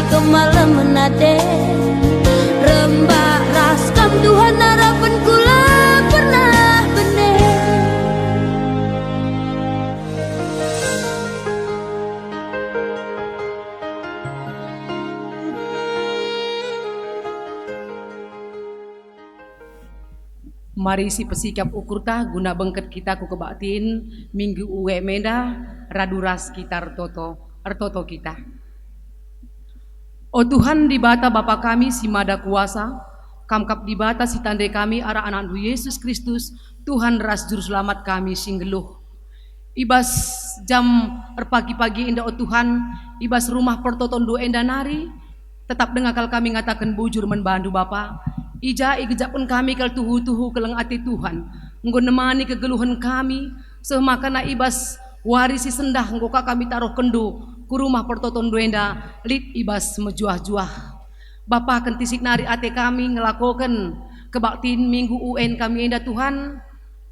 ke malam menade rembak raskam Tuhan harapan kula pernah benih. Mari si pesikap ukur ta guna bengket kita ku kebaktin minggu uwe meda raduras kitar ertoto kita. O Tuhan di bata Bapa kami si mada kuasa, kamkap di bata si tandai kami arah anak Yesus Kristus, Tuhan ras juru selamat kami singgeluh. Ibas jam pagi-pagi indah o Tuhan, ibas rumah pertotondo enda nari, tetap dengakal kami ngatakan bujur menbandu Bapa. Ija igejapun kami kal tuhu-tuhu keleng ati Tuhan, nggo nemani kegeluhan kami, semakana ibas warisi sendah nggo kami taruh kendu ku rumah pertotondo enda lit ibas mejuah-juah. Bapa kentisik nari ate kami ngelakokan kebaktin minggu UN kami enda Tuhan.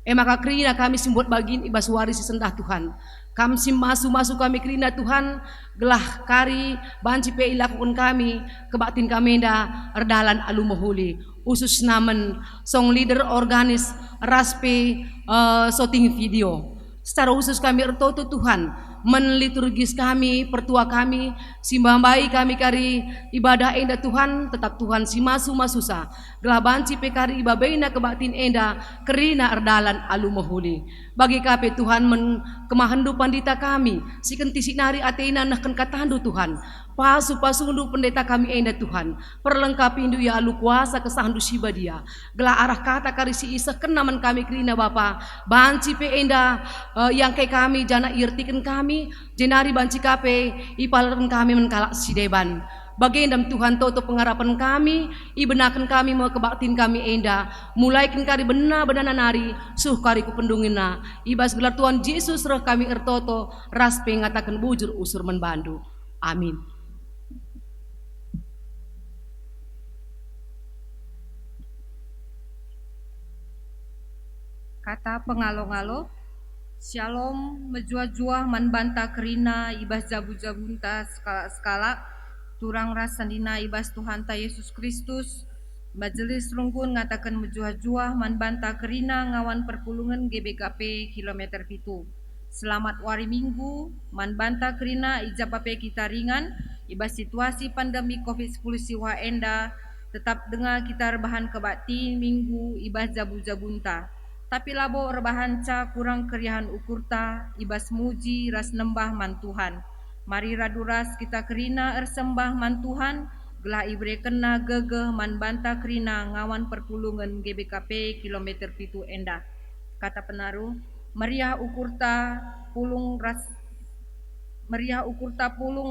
Maka kerina kami simbut bagin ibas warisi sendah Tuhan. Kami sim masu kami kerina Tuhan gelah kari banci pe ilakukan kami kebaktin kami enda erdalan alu mohuli. Usus namen song leader organis raspe shooting video. Secara khusus kami ertoto Tuhan menliturgis kami, pertua kami, simbambai kami kari ibadah enda Tuhan, tetap Tuhan si masu masusa. Gelabanci pekari ibabaina kebaktin enda kerina erdalan alu mohuli. Bagi kape Tuhan kemahandu pandita kami, si kentisi nari ateina nahken katandu Tuhan. Pasu-pasundu pendeta kami enda Tuhan, perlengkapi indu ya alu kuasa kesahandu siba dia. Gelah arah kata kari si isa kenaman kami kerina Bapa, banci pe enda yang ke kami jana irtikan kami, jenari banci kape ipalkan kami menkalak sideban. Bagendam Tuhan toto pengharapan kami, ibenakan kami mau kebaktin kami enda, mulaikan kari benar-benar nari, suh kari kupendungina, ibas gelar Tuhan Yesus roh kami ertoto, ras pengatakan bujur usur menbandu. Amin. Kata pengalo-ngalo, Shalom menjuah-juah manbanta kerina ibas jabu-jabunta skala-skala turang rasandina ibas Tuhan ta Yesus Kristus majelis rungkun ngatakan menjuah-juah manbanta kerina ngawan perpulungan GBKP kilometer pitu. Selamat wari minggu manbanta kerina ijabape kita ringan ibas situasi pandemi COVID-19 siwa enda tetap dengar kita rebahan kebakti minggu ibas jabu-jabunta. Tapi labo rebahan ca kurang keriahan ukurta ibas muji ras nembah man Tuhan. Mari raduras kita kerina ersembah man Tuhan gelah ibre kena gegeh man banta kerina ngawan perpulungan GBKP kilometer pitu enda. Kata penaruh meriah ukurta pulung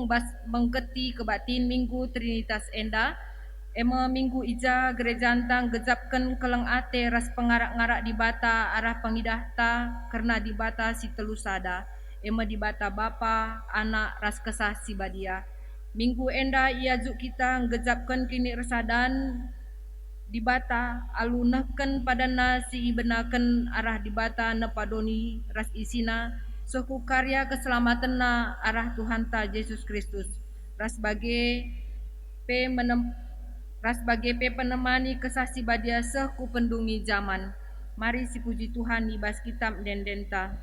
bas mengketi kebatin minggu Trinitas enda. Ema minggu ija gereja antang gejapkan keleng ate ras pengarak-ngarak di bata arah pengidahta karena di bata si telusada. Ema di bata Bapa, Anak, ras kesah si badia. Minggu enda ia juk kita gejapkan kini resadan di bata alunahkan padana si benakan arah di bata nepadoni ras isina suku karya keselamatan na arah Tuhan ta Yesus Kristus. Ras bagai penemani kesasi badia seku pendungi zaman. Mari si puji Tuhan ibas kitab den denta.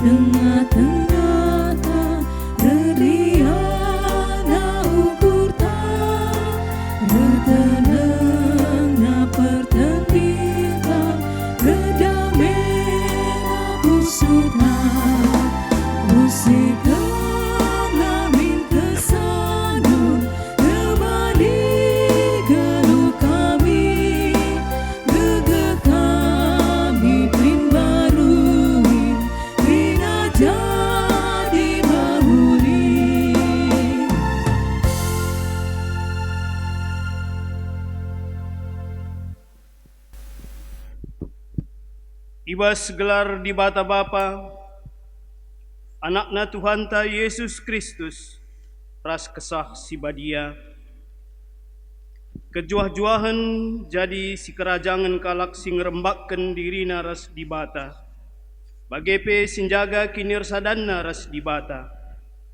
Tengah-tengah reria Ibas gelar di bata Bapa, anakna Tuhan ta Yesus Kristus, ras kesah si badia. Kejuah-juahan jadi si kerajangan kalak si ngerembakkan dirina ras di bata. Bagepe sinjaga kinir sadanna ras di bata.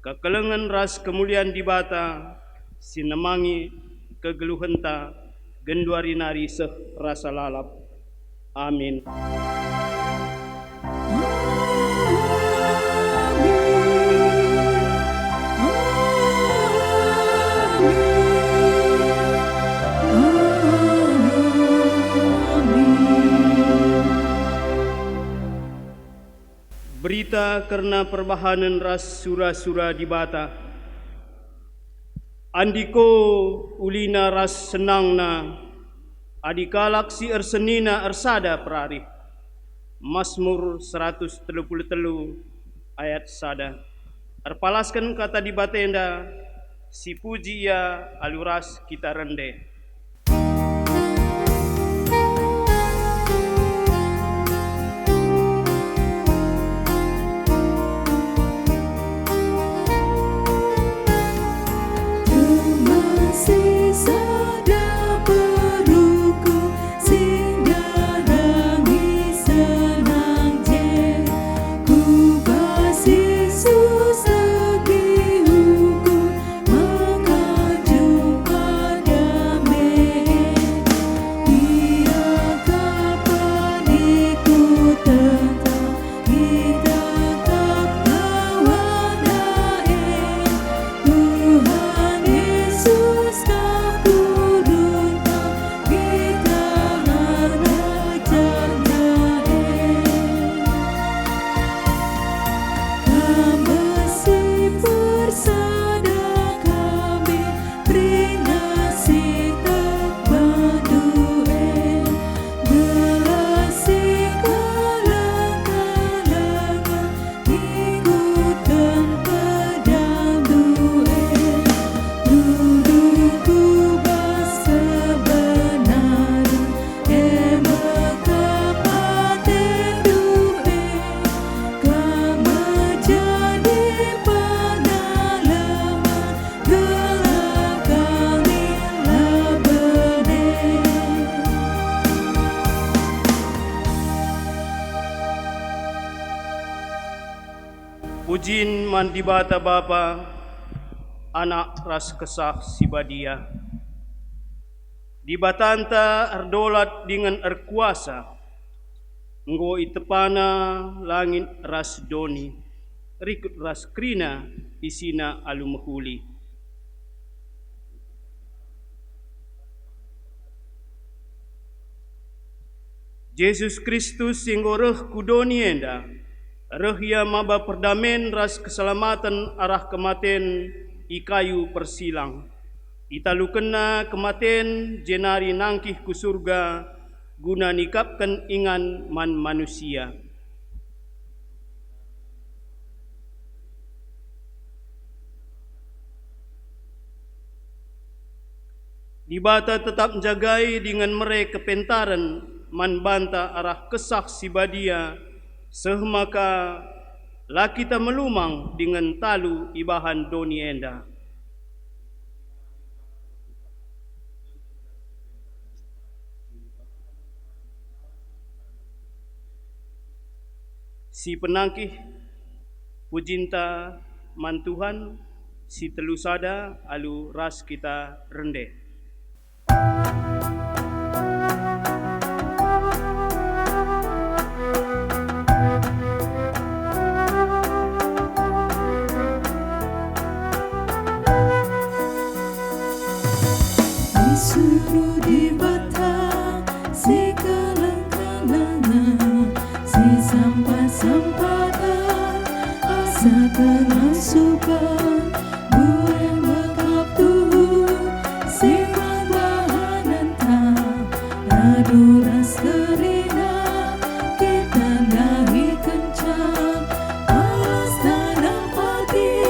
Kekelengan ras kemuliaan di bata, sinemangi kegeluhenta genduari nari seh rasa lalap. Amin. Berita karena perbahanan ras sura-sura di bata. Andiko ulina ras senangna, adikalak si ersenina ersada perari. Mazmur 133 ayat sada. Erpalaskan kata di batenda, si puji ya aluras kita rende. Pujin mandi bata Bapa, anak ras kesah si badia. Di batanta erdolat dengan erkuasa, nggo itepana langit ras doni, rikut ras krina isina alumehuli. Yesus Kristus sing reh kudoni enda, reh ia maba perdamen ras keselamatan arah kematen ikayu persilang. Italukena kematen jenari nangkih ku surga guna nikapkan ingan man manusia. Dibata tetap menjagai dengan mereka kepentaran man banta arah kesah si badia. Sehmaka lah kita melumang dengan talu ibahan doni enda. Si penangkih pujinta man Tuhan, si telusada alu ras kita rende. Suruh di bata si kalang-kalangan, si sampah-sampahan asa terasupan bueng bekap tubuh si bahanan tak radu ras kerina kita dahi kencang alas tanam pagi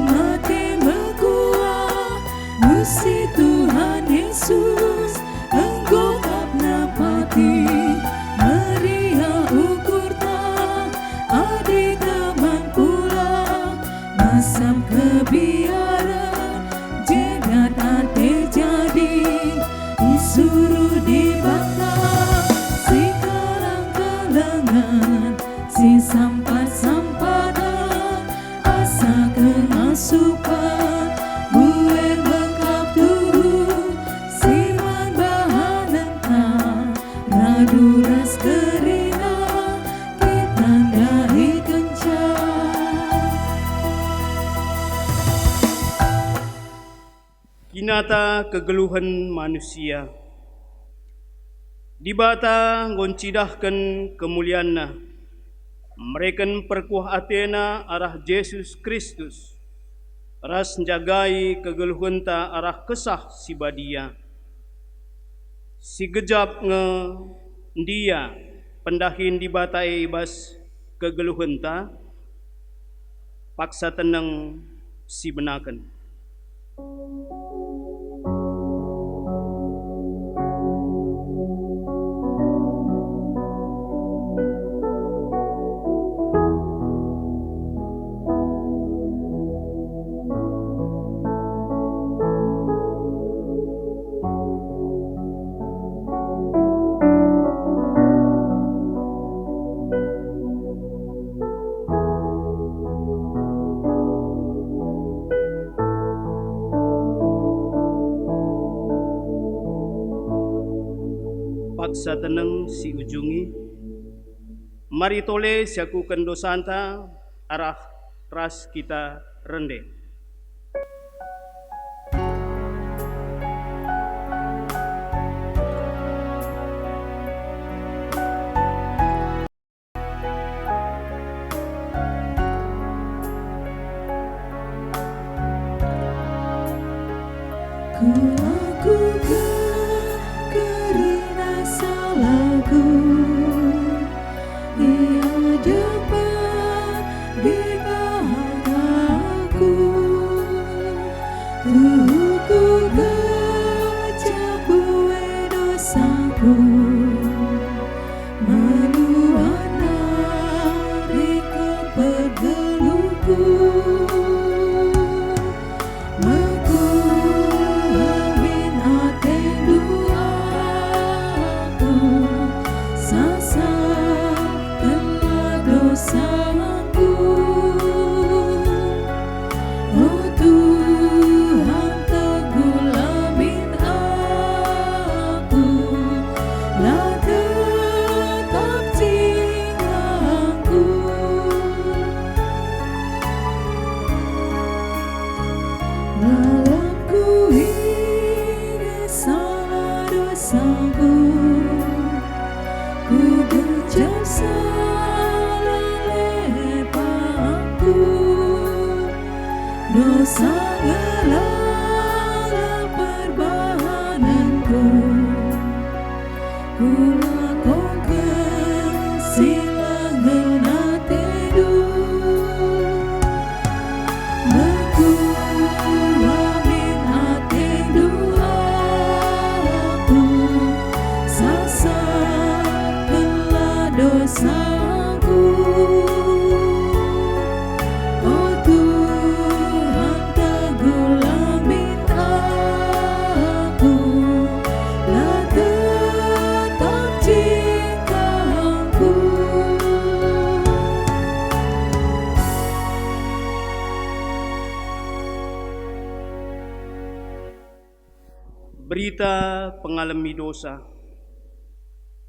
mati mekuah musi Tuhan Yesus biara jegat ate jadi disuruh dibata si kalang-kalangan si sampat-sampadan asa kengasupan buer bekap tuhu siman bahan entah radu ras kerina kita dahi kencang. Kinata kegeluhan manusia. Dibata ngoncidahkan kemulianna. Mereken perkuah Athena arah Yesus Kristus. Ras jagai kegeluhanta arah kesah si badia. Si gejap nge dia pendahin dibata ibas kegeluhanta. Paksa tenang si benakan. Paksa tenang si ujungi. Mari tole siaku kendo santa arah ras kita rende. Ku lakukan kerana salahku, Ia dapat bibataku. Tuku kecabue dosaku, meluana di kepegeluku. Dosa gelala perbahananku, ku lakukan silangan atedu. Aku amin atedu aku, sasar telah dosaku. Berita pengalami dosa.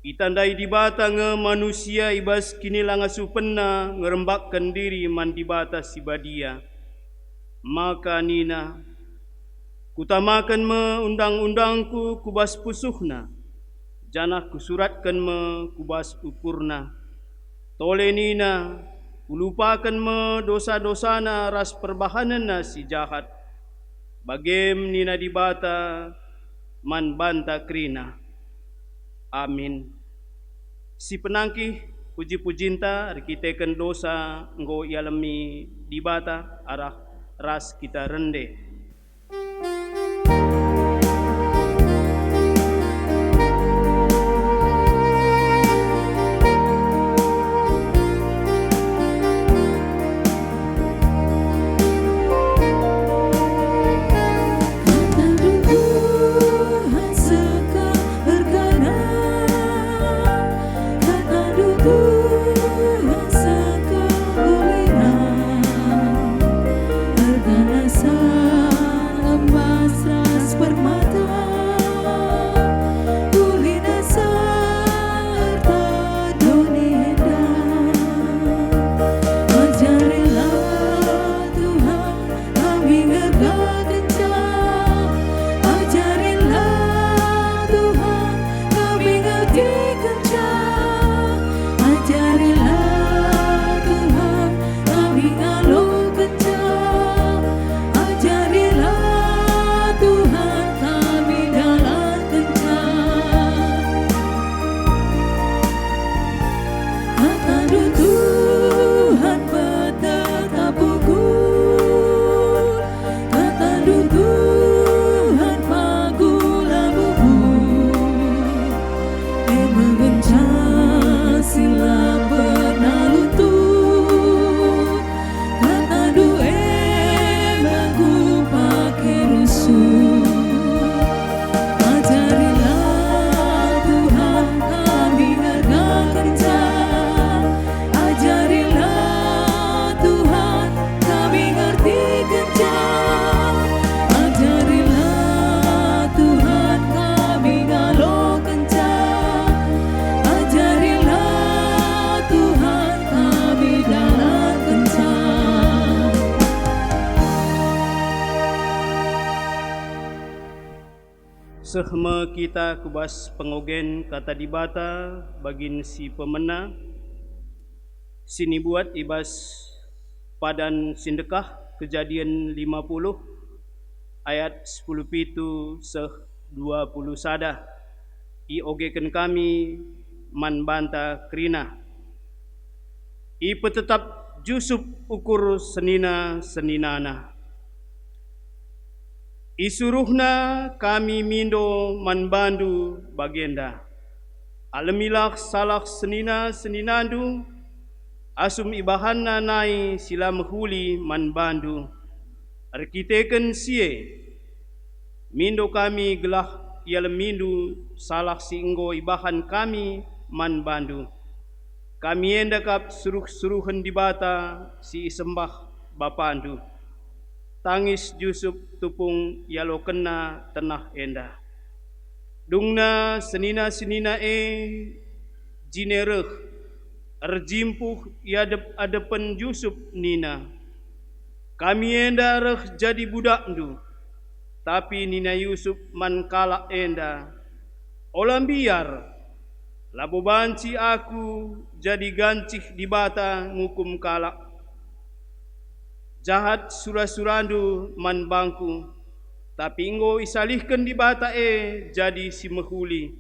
Itandai dibata nge manusia ibas kini langasu penna ngerembakkan diri man dibata si badia. Maka nina, kutamakan me undang-undangku kubas pusuhna. Janah kusuratkan me kubas ukurna. Tole nina, kulupakan me dosa-dosana ras perbahanana si jahat. Bagem nina dibata man banta krina. Amin. Si penangkih puji-pujinta rikiteken dosa enggo ialami dibata arah ras kita rende. jaga kencang. Ajarilah Tuhan kami ngerti kencang. Ajarilah Tuhan kami ngaluh kencang. Ajarilah Tuhan kami jalan kencang. Kata Tuhan bertetap ukur. Kata Tuhan pagulah bubur. Mengencang sila pernah lutut. Kata mengu pakai rusuh. Ajarilah Tuhan kami harga kencang. Ajarilah Tuhan kami ngerti kencang. Ajarilah Tuhan kami ngaluh kencang. Ajarilah Tuhan kami jalan kencang. Sehma kita kubas pengogen kata dibata bagin si pemena. Sini buat ibas padan sindekah kejadian 50 ayat 10 pitu seh 20 sada. I ogekan kami man banta kerina. I petetap Jusup ukur senina-seninana. Isuruhna kami mindo manbandu bagenda. Alamilah salak senina-seninandu. Asum ibahanna nai sila mehuli manbandu. Arkiteken sie. Mindo kami gelah ialah mindu salak singgo ibahan kami manbandu. Kami endakap suruh-suruhan dibata si sembah bapandu. Tangis Jusup tupung yalo kena tenah endah. Dungna senina-senina jinereh erjimpuh adepen Jusup nina. Kami enda reh jadi budak ndu. Tapi nina Yusuf man kalak enda. Olam biar labo banci aku jadi gancih dibata ngukum kalak. Jahat surah-surandu man bangku. Tapi inggo isalihkan dibata jadi si mehuli.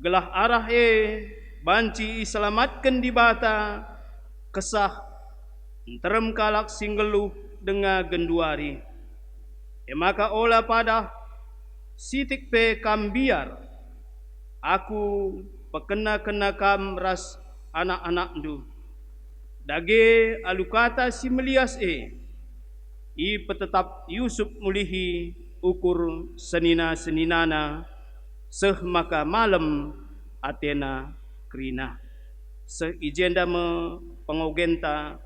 Gelah arah banci iselamatkan dibata kesah terem kalak singgeluh denga genduari. Maka ola pada sitik pe kambiar aku pekena-kena kam ras anak-anak ndu. Dage alukata si melias I petetap Yusuf mulihi ukur senina-seninana seh maka malam Athena kerina. Seh ijenda me pengogenta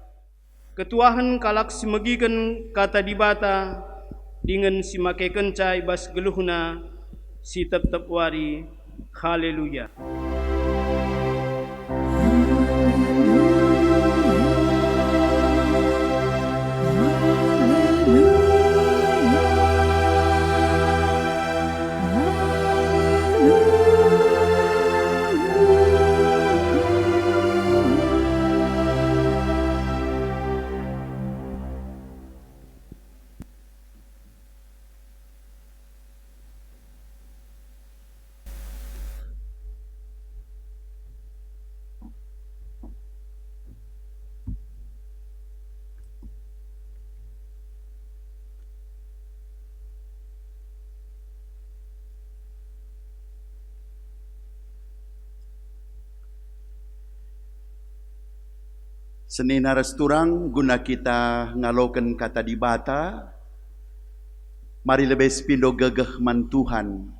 ketuahan kalak si megigen kata dibata dengan si make kencai bas geluhna si tep-tep wari. Haleluya. Senina resturang guna kita ngaloken kata dibata. Mari lebih pindo gegeh man Tuhan.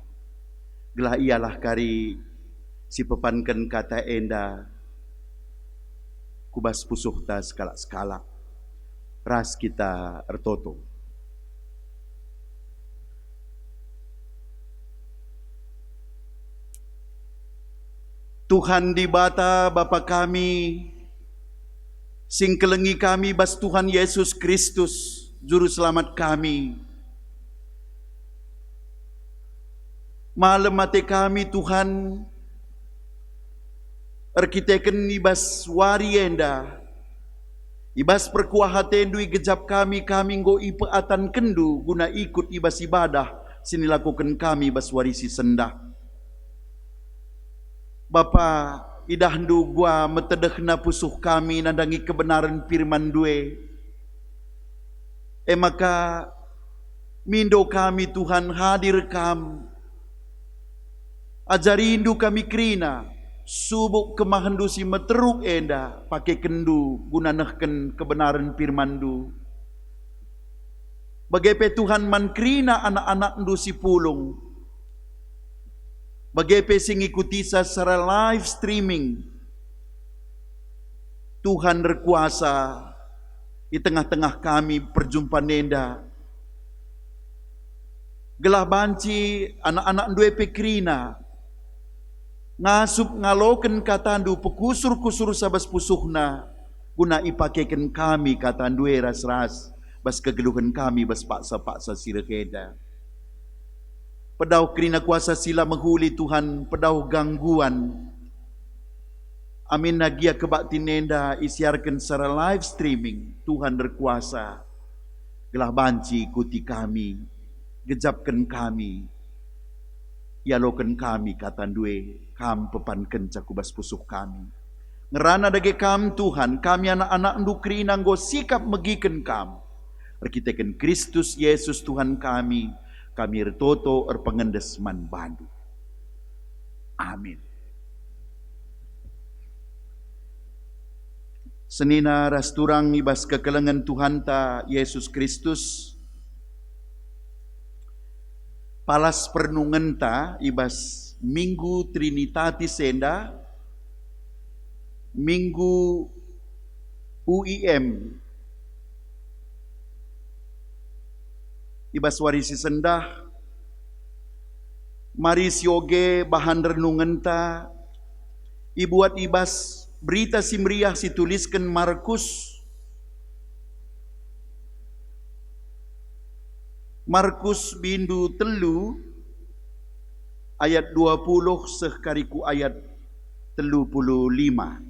Gelah ialah kari si pepanken kata enda. Kubas pusuh ta skala-skala. Ras kita ertoto. Tuhan dibata Bapa kami, sing kelengi kami bas Tuhan Yesus Kristus. Juru Selamat kami. Malam mati kami Tuhan, arkiteken ibas warienda, ibas perkuah hatendu gejap kami nggo ipeatan kendu guna ikut ibas ibadah sini lakukan kami bas warisi sendah. Bapa idahdu gua metedehna pusuh kami nandangi kebenaran firman due. Maka mindo kami Tuhan hadir kam. Ajarindu kami krina subuk kemahendu si meteruk enda pakai kendu guna nehken kebenaran firmandu. Bagaimana Tuhan man krina anak-anak ndu si pulung. Bagaimana sing ikuti secara live streaming. Tuhan berkuasa di tengah-tengah kami perjumpaan enda. Gelah banci anak-anak ndu pekrina. Ngasup ngaloken katandu pekusur-kusur sabas pusuhna guna ipakekan kami katandu ras-ras bas kegeluhan kami bas paksa-paksa sirekeda. Pedau kerina kuasa sila menghuli Tuhan, pedau gangguan. Amin nagia kebakti nenda isiarkan secara live streaming. Tuhan berkuasa. Gelah banci ikuti kami, gejapkan kami. Yalokan kami katandue kam pepanken cakubas pusuh kami. Ngerana dage kam Tuhan, kami anak-anak ndukri nanggo sikap megiken kam. Arkiteken Kristus Yesus Tuhan kami ertoto erpengendes man bandu. Amin. Senina rasturang ibas kekelengan Tuhan ta Yesus Kristus. Palas pernungan ta ibas Minggu Trinitatis Senda, Minggu UIM, ibas warisi sendah, mari sioge bahan renungan ta, ibuat ibas berita simriah situliskan Markus bindu telu ayat 20 sekariku ayat 35.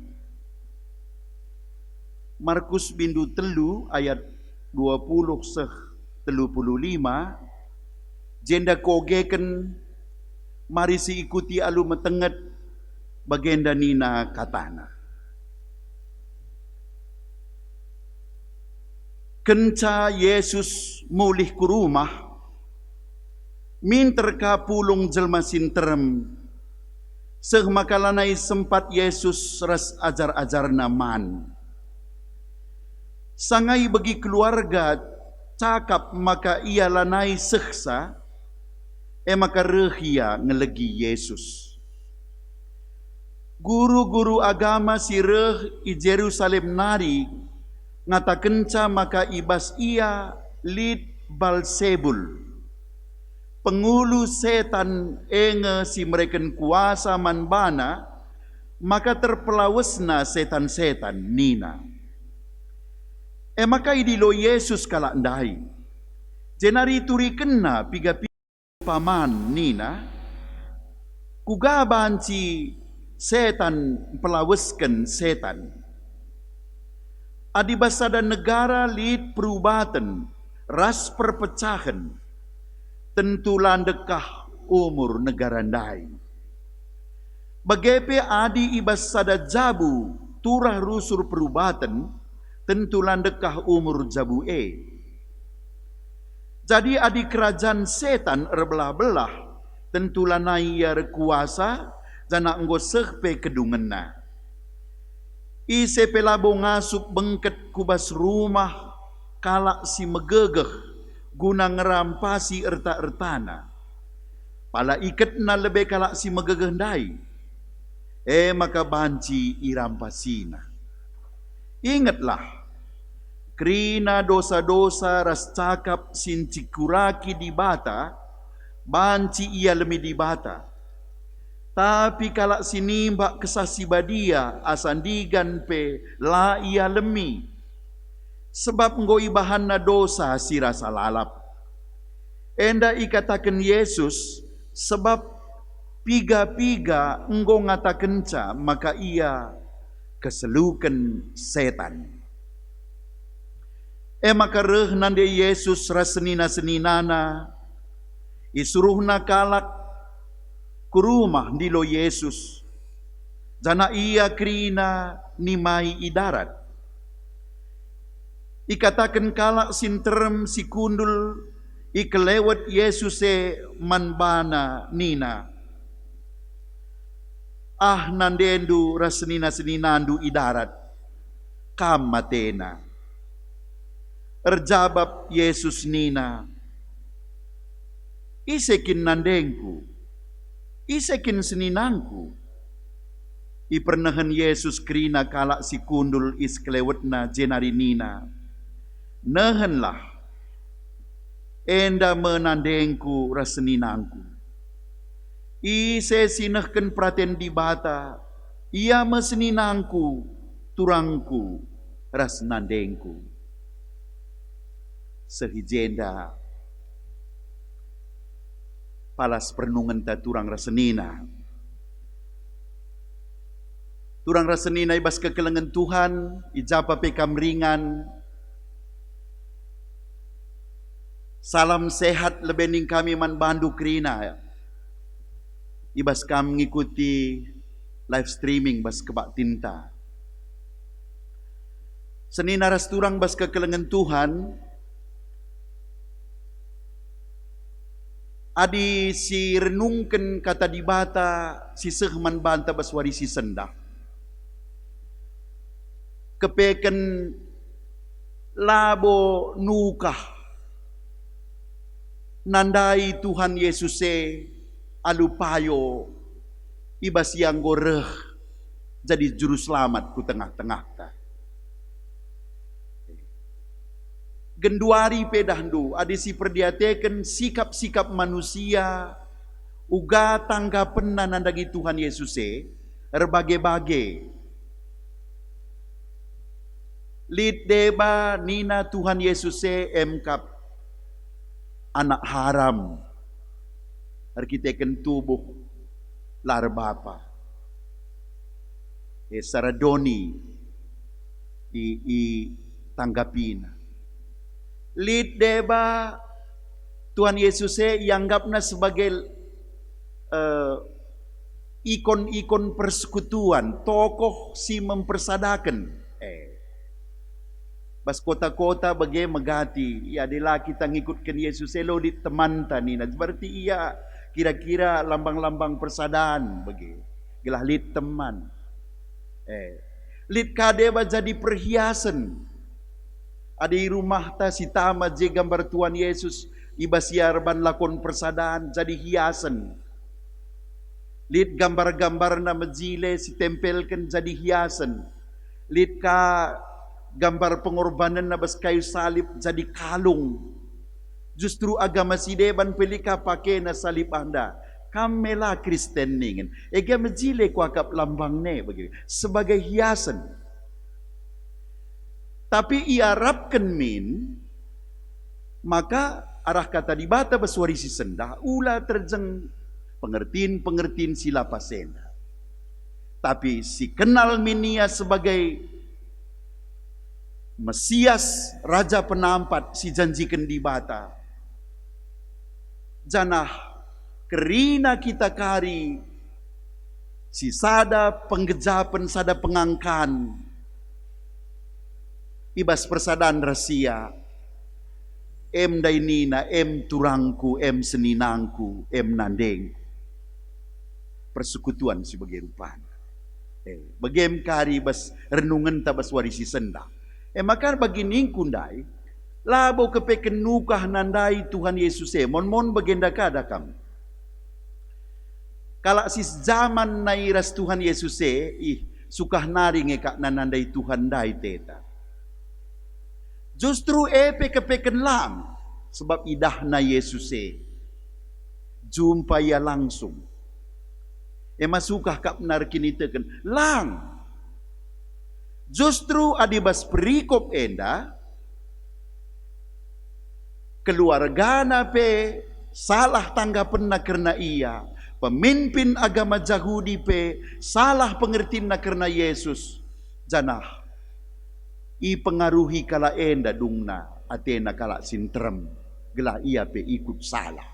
Markus bindu telu ayat 20 seh 35. Jenda kogeken mari si ikuti alu metenget bagenda nina katana. Kenca Yesus mulih ku rumah, minterka pulung jelma sinterem, seh makalanai sempat Yesus ras ajar-ajar naman. Sangai bagi keluarga cakap maka ia lanai seksa, maka rehia ngelegi Yesus. Guru-guru agama si reh i Jerusalem nari, ngata kenca maka ibas ia lid Balsebul. Pengulu setan enge si mereken kuasa manbana, maka terpelawesna setan-setan nina. Maka idilo Yesus kalak ndai. Jenari turi kena piga-piga paman nina. Kuga banci setan pelawesken setan. Adibasada negara lid perubatan, ras perpecahan, tentu landekah umur negara ndai. Bagepe adi ibasada jabu, turah rusur perubatan, tentu landekah umur jabu Jadi adi kerajaan setan erbelah-belah, tentu lanai ia rekuasa, jana enggo sehpe kedungenna. Ise pelabo ngasup bengket kubas rumah kalak si megegeh guna ngerampasi erta-ertana. Pala iketna lebih kalak si megegeh ndai. Maka banci irampasina. Ingatlah, krina dosa-dosa ras cakap sincikuraki di bata, banci ia lemi di bata. Tapi kalak sinimbak kesasi badia asandigan pe la ia lemi. sebab engkau ibahanna dosa si rasa lalap. Enda ikatakan Yesus, sebab piga-piga engkau ngatakan ca, maka ia keselukan setan. Maka reh nande Yesus rasenina-seninana, isuruhna kalak ku rumah dilo Yesus. Jana ia krina nimai idarat. Ikatakan kalak sinterem si kundul ikelewat Yesuse manbana nina. Ah nandendu rasenina-seninandu idarat kam matena. Erjabab Yesus nina, isekin nandengku, isekin seninangku. Ipernahan Yesus krina kalak si kundul iskelewetna jenari nina. Nahenlah, enda menandengku raseninangku. Ise sinahken praten di bata, ia meseninangku, turangku, ras nandengku. Sehijenda palas pernungan ta turang rasenina. Turang rasenina ibas kekelengan Tuhan, ijapa pekam ringan. Salam sehat lebening kami man bandu krina. Ibas kam ngikuti live streaming bas kebak tinta. Senina ras turang bas kekelengan Tuhan. Adi si renungken kata di bata si sehman banta baswari si sendah. Kepeken labo nukah nandai Tuhan Yesuse alupayo ibas yang goreh jadi juru selamat ku tengah-tengah ta. Genduari pedahdu adisi perdiateken sikap-sikap manusia uga tanggapan nanandagi Tuhan Yesuse berbagai-bagai. Lid deba nina Tuhan Yesuse emkap anak haram arkiteken tubuh lar bapa. Saradoni i tanggapina. Lid deba Tuhan Yesuse ianggapna sebagai ikon-ikon persekutuan, tokoh si mempersadakan. Bas kota-kota bagai megati, ya adalah kita ngikutkan Yesus lo di teman tani. Berarti ia kira-kira lambang-lambang persadaan bagi. Gelah lid teman. Lid kadeba jadi perhiasan. Ada di rumah ta si tama je gambar Tuhan Yesus ibas yarban lakon persadaan jadi hiasan. Lid gambar-gambar na majile si tempelkan jadi hiasan. Lid ka gambar pengorbanan na bas kayu salib jadi kalung. Justru agama si deban pelika pakai na salib anda. Kamela Kristen ningen. Ega majile kuakap lambang ne begitu sebagai hiasan. Tapi ia rapkan min, maka arah kata di bata baswari si sendah, ula terjeng pengertiin sila pasenda. Tapi si kenal minia sebagai Mesias, Raja Penampat, si janjikan di bata. Janah kerina kita kari, si sada penggejapan, sada pengangkan, ibas persadaan rahasia. Em dainina, em turangku, em seninangku, em nandeng. Persekutuan sebagai rupan. Bagem kari bas renungan tabas warisi senda. Maka bagining kundai, labo kepeken nukah nandai Tuhan Yesus mon bagenda kada kam. Kala sis zaman nairas Tuhan Yesus sukah naring eka nanandai Tuhan dai teta. Justru kepeken lang sebab idahna Yesus jumpa ia langsung. Masukah kap narkinitekan lang. Justru adibas perikop enda keluargana pe salah tanggapan na karena ia, pemimpin agama Yahudi pe salah pengertian na karena Yesus, janah i pengaruhi kala enda dungna atena kala sintrem gelah ia pe ikut salah.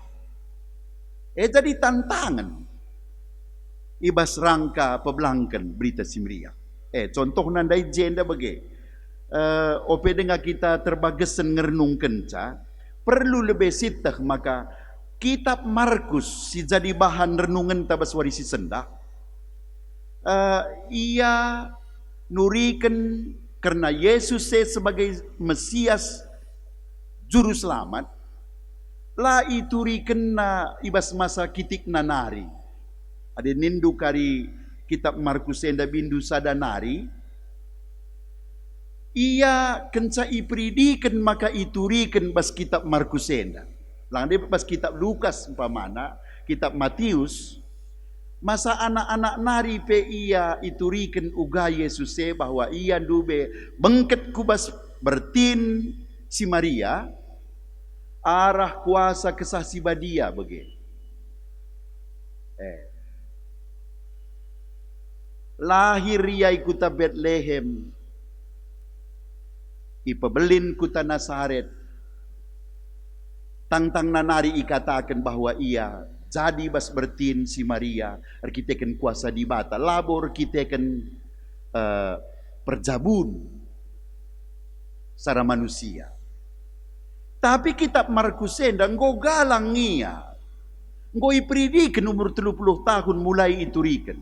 Jadi tantangan ibas rangka pebelangkan berita simria. Contoh nandai jenda bagi ope dengan kita terbagesan ngernung kenca perlu lebih sitah maka kitab Markus si jadi bahan renungan tabas warisi sendak. Ia nurikan karena Yesus sebagai Mesias juru selamat la iturikan na ibas masa kitik nanari. Ada nindu kari kitab Markus enda bindu sadanari. Ia kenca ipridikan maka iturikan bas kitab Markus enda. Lang dia bas kitab Lukas umpamana, kitab Matius, masa anak-anak nari pe ia iturikan uga Yesus bahwa ia dube bengket kubas bertin si Maria arah kuasa kesah si badia bagi. Lahir ia ikuta Bethlehem, ipebelin kuta Nazaret, tangtang nanari ikatakan bahwa ia jadi bas bertin si Maria, arkiteken kuasa di bata, labor kiteken perjabun secara manusia. Tapi kitab Markus enda nggo galang ia, nggo ipridikan umur 30 tahun mulai iturikan.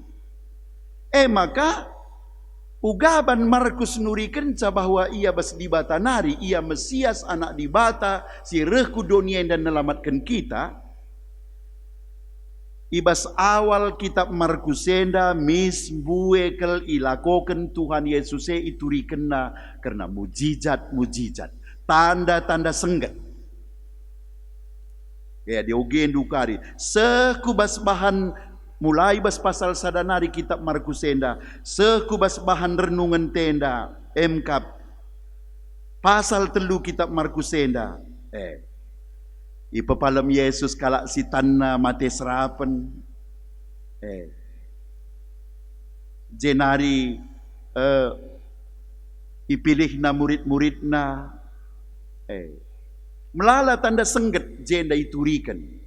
Maka ugaban Markus nurikan bahwa ia bas di bata nari, ia Mesias anak di bata, si rehku dunia dan melamatkan kita. Ibas awal kitab Markus enda mis buekel ilakoken Tuhan Yesus iturikan karena mujizat, tanda-tanda senggat. Ya diogen dukari sekubas bahan mulai bas pasal sadanari kitab Markus enda, sekubas bahan renungan tenda MKAP pasal telu kitab Markus enda. Ipepalam Yesus kalak si tanna mate serapen. Jenari ipilih na murid-muridna. Melala tanda sengget jenda iturikan.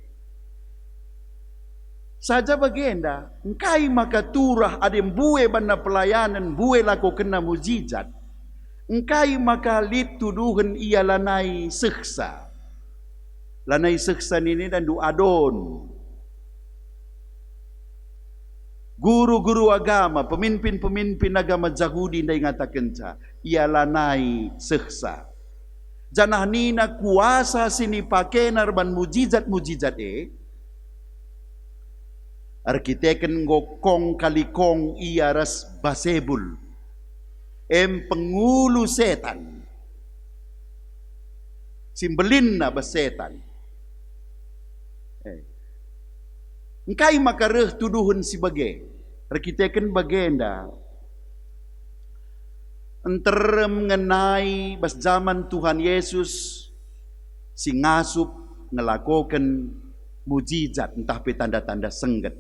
Saja bagenda, engkai maka turah adem bue bana pelayanan, bue lako kena mujizat. Engkai maka lit tuduhan ia lanai seksa. Lanai seksa ini dan du adon. Guru-guru agama, pemimpin-pemimpin agama Yahudi nda ngatakan ia lanai seksa. Janah nina kuasa sini pakai narban mujizat-mujizat arkiteken ngokong kalikong ia ras basebul pengulu setan simbelin na basetan engkai makareh tuduhun si bage arkiteken bagenda enterem mengenai bas zaman Tuhan Yesus si ngasup ngelakokan mujizat entah pe tanda-tanda sengget.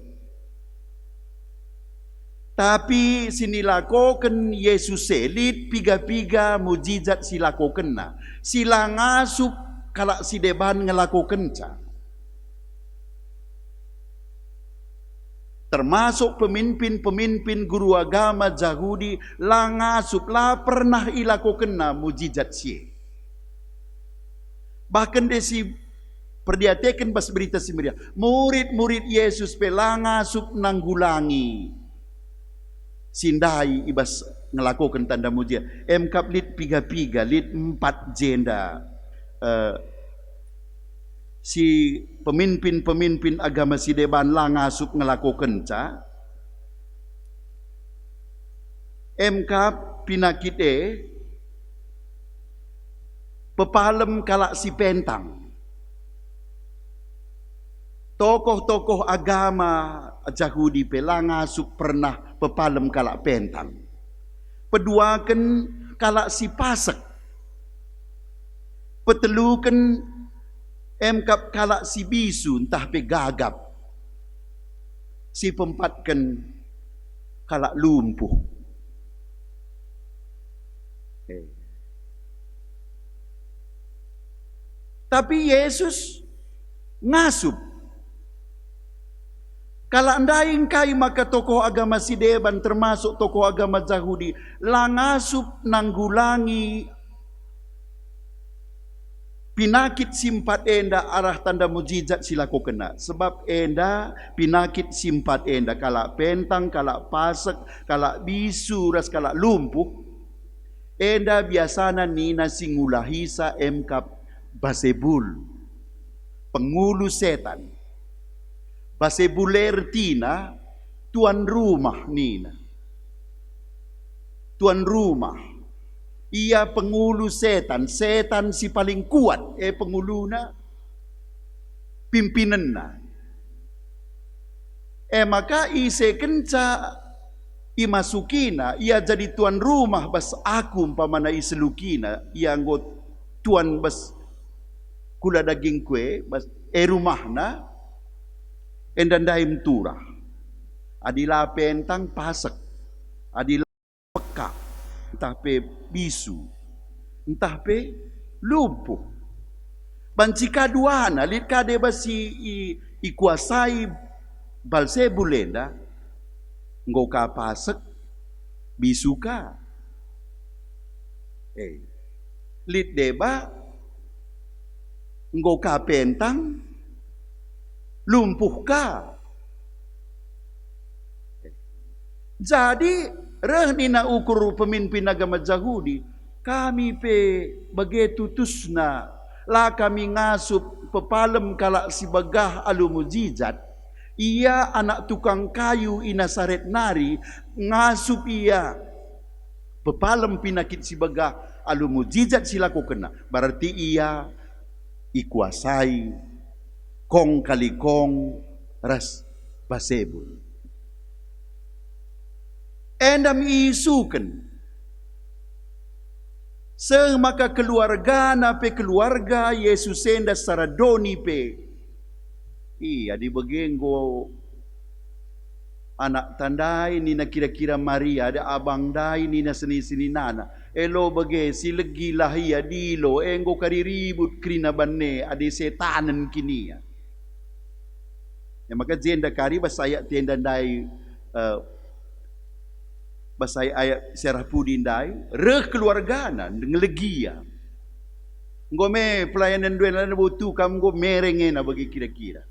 Tapi sinilakokan Yesus selit piga-piga mujizat silakokan na. Sila ngasup kalak si deban ngelakokan ca. Termasuk pemimpin-pemimpin guru agama Yahudi la ngasup la pernah ilakokan na mujizat si. Bahkan desi perdiatekan bas berita si Maria. Murid-murid Yesus pe la ngasup nanggulangi. Sindai ibas ngelakukan tanda mujizat. MKAP lit piga-piga, lit 4 jenda. Si pemimpin-pemimpin agama si deban lah ngasup ngelakukan ca. MKAP pinakit pepalem kalak si pentang. Tokoh-tokoh agama Yahudi pe la ngasup pernah pepalem kalak pentang. Peduakan kalak si pasak. Petelukan Emkap kalak si bisu entah pe gagap. Si pempatkan kalak lumpuh. Tapi Yesus ngasup. Kalau andaing kai maka tokoh agama Sideban termasuk tokoh agama Yahudi langasup nanggulangi pinakit simpat enda arah tanda mujizat silaku kena. Sebab enda pinakit simpat enda kalak pentang, kalak pasek, kalak bisu, ras kalak lumpuh. Enda biasana nina singulahisa emkap Basebul, pengulu setan. Basebulertina, tuan rumah nina. Tuan rumah. Ia pengulu setan, setan si paling kuat. Penguluna, pimpinanna. Maka ise kenca imasukina, ia jadi tuan rumah bas aku umpamana iselukina, ia anggot tuan bas kula daging kue bas rumahna endandaim turah adila pentang pasek adila peka entah pe bisu entah pe lumpuh bancika duana lit kade basi ikuasai balsebulenda nggo ka pasek bisu ka lit deba nggo ka pentang lumpuh ka. Jadi reh nina ukur pemimpin agama Yahudi kami pe begitu tusna la kami ngasup pepalem kalak si bagah alu mujizat ia anak tukang kayu inasaret nari ngasup ia pepalem pinakit si bagah alu mujizat silaku kena berarti ia ikuasai kong kali kong ras basebul. Endam isukan semaka keluarga na pe keluarga Yesus enda saradoni pe iya di begenggo anak tandai nina kira-kira Maria ada abang dai nina seni-seni nana elo bege si legi lahia dilo enggo kari ribut krina banne ade setanan kini ya maka jenda kari basaya tenda dai basaya ayat serah pudin dai reh keluargana ngelegia ngome pelayanan duela butu kam go merengena bagi kira-kira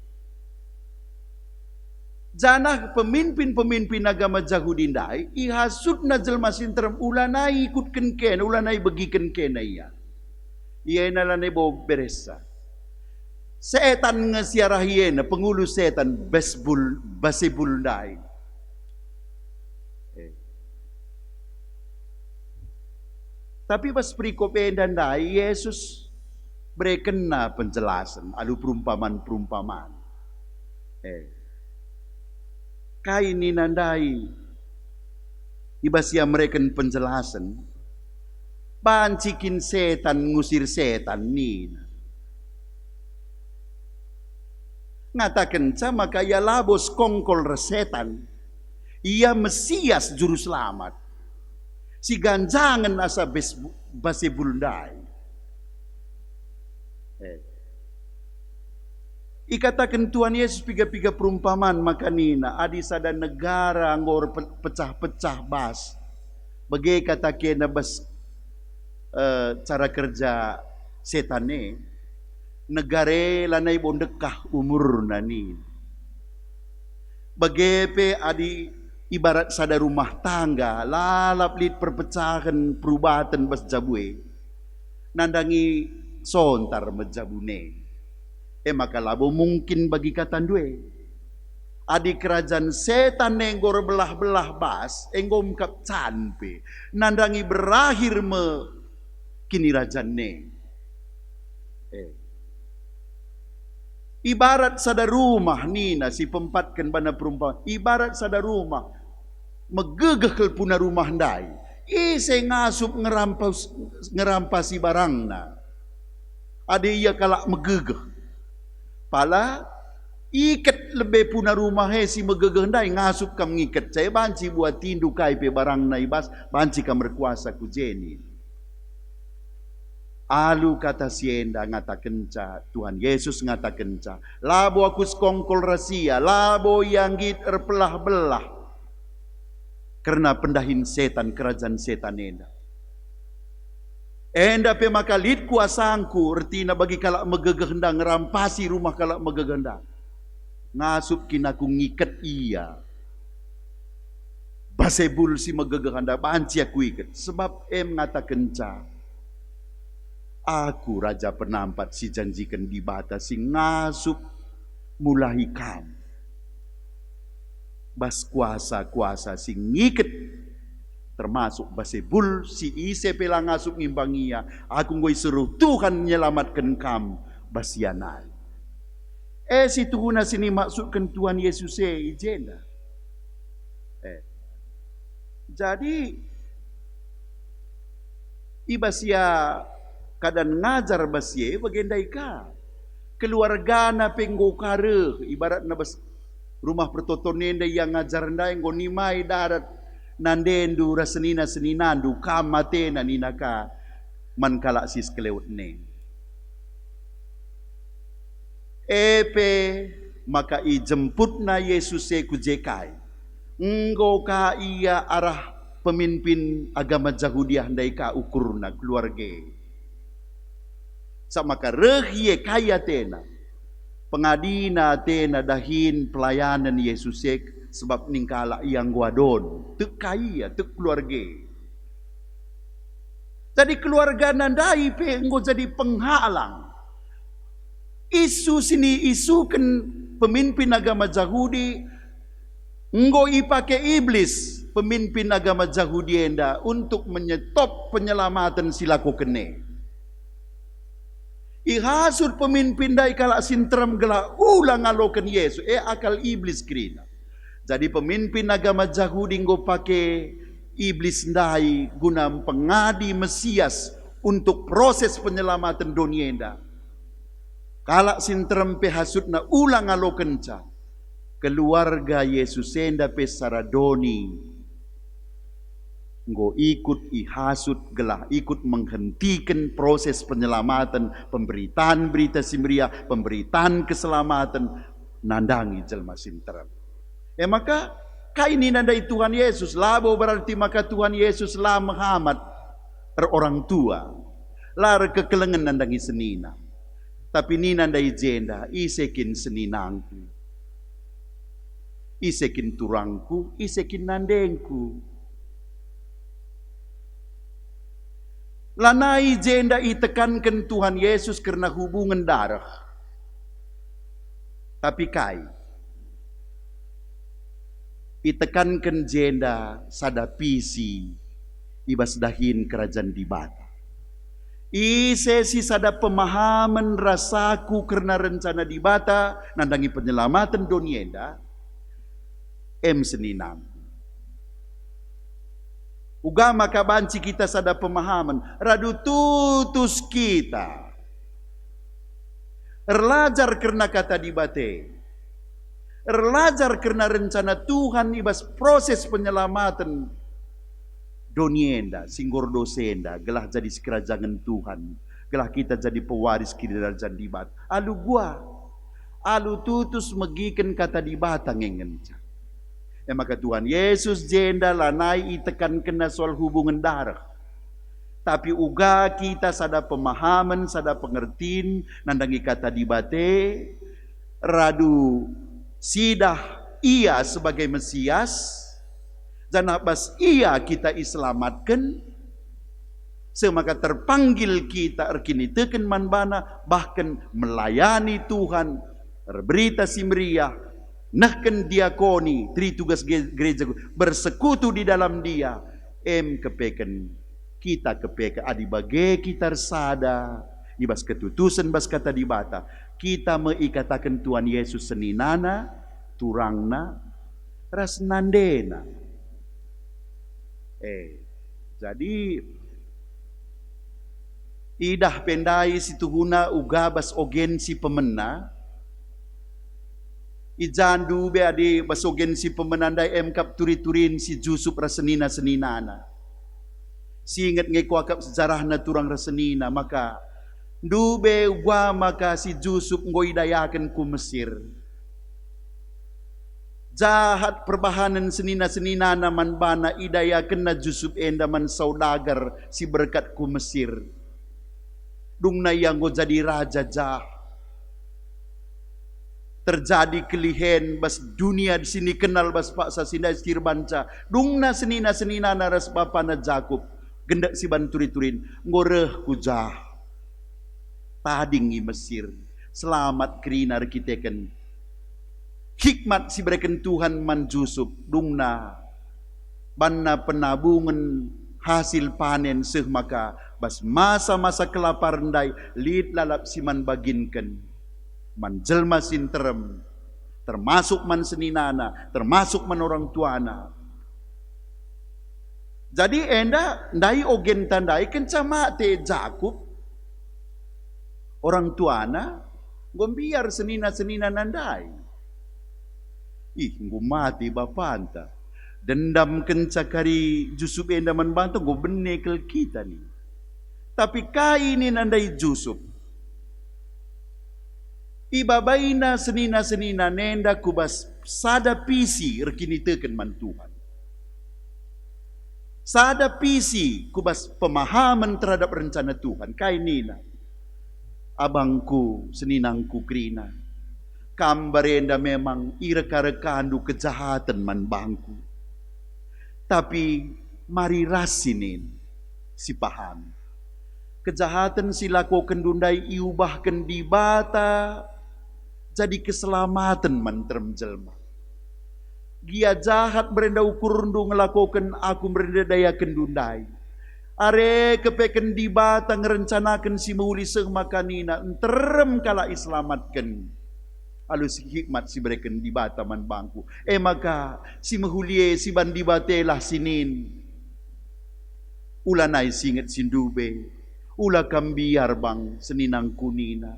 janah pemimpin-pemimpin agama Yahudi dai ihasud na jelma sinterem ulanai ikut kenken ulanai bagi kenken iya iya nalane bo beresa setan ngesiarah iya pengulu setan basebul dai tapi pas perikop dan dai Yesus berkena penjelasan alu perumpamaan kain ni nandai ibasia mereka penjelasan bancikin setan ngusir setan ni ngatakan sama kaya labos kongkol setan ia Mesias juru selamat si ganjangan asa basebundai ikatakan Tuhan Yesus piga-piga perumpamaan makanina adi sada negara ngor pecah-pecah bas bagai kata kena bas cara kerja setane negare lanai bondekah umur nani bagai pe adi ibarat sada rumah tangga lalap lit perpecahan perubatan bas jabue nandangi sontar menjabune maka labo mungkin bagi katan due adi kerajaan setan nenggor belah-belah bas enggom kap canpe nandangi berakhir me kini rajane ibarat sada rumah nina si pempatkan bana perumpamaan ibarat sada rumah megegeh puna rumah ndai ise ngasup ngerampasi barangna ade ia kalak megegeh pala ikat lebih puna rumah si megegendai ngasup kam ngikat. Saya banci buat tindu kai pe barang na ibas, banci kam berkuasa ku jeni. Alu kata sienda ngata kenca, Tuhan Yesus ngata kenca. Labo aku skongkol rahasia, labo yang git erpelah-belah. Karena pendahin setan, kerajaan setan enda. Enda pe makalit kuasangku, ertina bagi kalak megegendang, ngerampasi rumah kalak megegendang. Ngasup kinaku ngikat iya. Basebul si megegendang, banci aku ikat. Sebab ngata kenca. Aku raja penampat si janjikan di bata si ngasup mulai kam. Bas kuasa-kuasa si ngiket termasuk basebul si ise pelang ngasup ngimbangia. Aku ngoi suruh Tuhan menyelamatkan kam basianai. Si Tuhan sini maksudkan Tuhan Yesus ijenda. Jadi ibasia kadang ngajar basie bagendai ka keluarga na penggo kare ibarat na bas rumah pertotonenda yang ngajar ndai ngo nimai darat nandendu rasenina seninandu kamate na ninaka man kala sis kelewut ne epe maka i jemput na Yesus ku jekai enggo ka ia arah pemimpin agama Yahudiah ndai ka ukurna keluarga sama ka rehye kaya tena pengadina tena dahin pelayanan Yesus sebab ningkala yang guadon tek kaya tek keluarga. Jadi keluarga nandai pe engko jadi penghalang. Isu sini isukan pemimpin agama Yahudi engko ipake iblis pemimpin agama Yahudi enda untuk menyetop penyelamatan silaku kene. Ihasud pemimpin dai kalak sintram gelak ulang alokan Yesus akal iblis kerina. Jadi pemimpin agama Yahudi ngo pakai iblis dai guna pengadi Mesias untuk proses penyelamatan dunia enda. Kalak sintram pe hasudna ulang alokan ca. Keluarga Yesus enda pe saradoni nggo ikut ihasut gelah ikut menghentikan proses penyelamatan pemberitaan berita simria pemberitaan keselamatan nandangi jelma sinteram maka kaini nandai Tuhan Yesus labo berarti maka Tuhan Yesus lah Muhammad orang tua lar kekelengan nandangi senina tapi ni nandai jenda isekin seninangku isekin turangku isekin nandengku. Lanai jenda itekankan Tuhan Yesus karena hubungan darah. Tapi kai itekankan jenda sada pisi ibas dahin kerajaan di bata. Isesi sada pemahaman rasaku karena rencana di bata nandangi penyelamatan donienda seninam. Ugama kabanci kita sada pemahaman radu tutus kita erlajar karena kata dibate erlajar karena rencana Tuhan ibas proses penyelamatan donienda singgor dosenda gelah jadi kerajaan Tuhan gelah kita jadi pewaris kerajaan dibat alu tutus megiken kata dibata ngengenca. Maka Tuhan Yesus jenda lanai itekan kena soal hubungan darah. Tapi uga kita sada pemahaman, sada pengertiin, nandangi kata dibate, radu sidah ia sebagai Mesias, dan abas ia kita iselamatkan, semaka terpanggil kita erkini teken manbana, bahkan melayani Tuhan, berita simriah, nahkan diakoni, tri tugas gereja bersekutu di dalam dia. Kepeken kita kepeken adi bage kita sada ibas ketutusan bas kata dibata. Kita meikatakan Tuhan Yesus seninana, turangna, rasnandena. Jadi idah pendai situhuna ugabas ogen si pemena Ijandu be adi basogen si pemenandai emkap turi-turin si Jusuf rasenina-seninana. Si ingat ngekuakap sejarah na turang rasenina, maka dube gua maka si Jusuf ngoidayakan ku Mesir. Jahat perbahanan senina-senina naman bana idayakan na Jusuf endaman saudagar si berkat ku Mesir. Dung na yang go jadi raja jah. Terjadi kelihen bas dunia di sini kenal bas paksa sindai sirbanca. Dung na senina-senina naras bapa na Jakub. Gendak si banturi-turin ngoreh ku jah. Tading i Mesir. Selamat kerina rekiteken. Hikmat si berikan Tuhan man Jusuf dungna banna penabungan hasil panen seh maka bas masa-masa kelapar ndai lid lalap si man baginkan man jelma sinterem termasuk man seninana termasuk man orang tuana. Jadi enda ndai ogen tandai kencama te Jakub orang tuana gombiar senina-senina nandai. Gue mati bapanta. Dendam kencakari Jusuf endaman banta gue benekel kita nih. Tapi kai ini nandai Jusuf. Ibabaina senina-senina nenda kubas sada pisi rekini teken man Tuhan. Sada pisi kubas pemahaman terhadap rencana Tuhan. Kai nina. Abangku, seninangku krina. Kambarenda memang ireka-rekandu kejahatan man bangku. Tapi mari rasinin si paham. Kejahatan si lakukan dundai iubahkan di bata jadi keselamatan man terjelma. Gia jahat berenda ukur rundu ngelakukan aku berenda daya kendundai. Are kepeken di bata ngerencanakan si muli seng makanina enterem kala islamatkan. Alus hikmat si berikan di bataman bangku. Maka si mehulie si bandi batelah sinin. Ula nai singet sindube. Ula kambiar bang seninang kunina.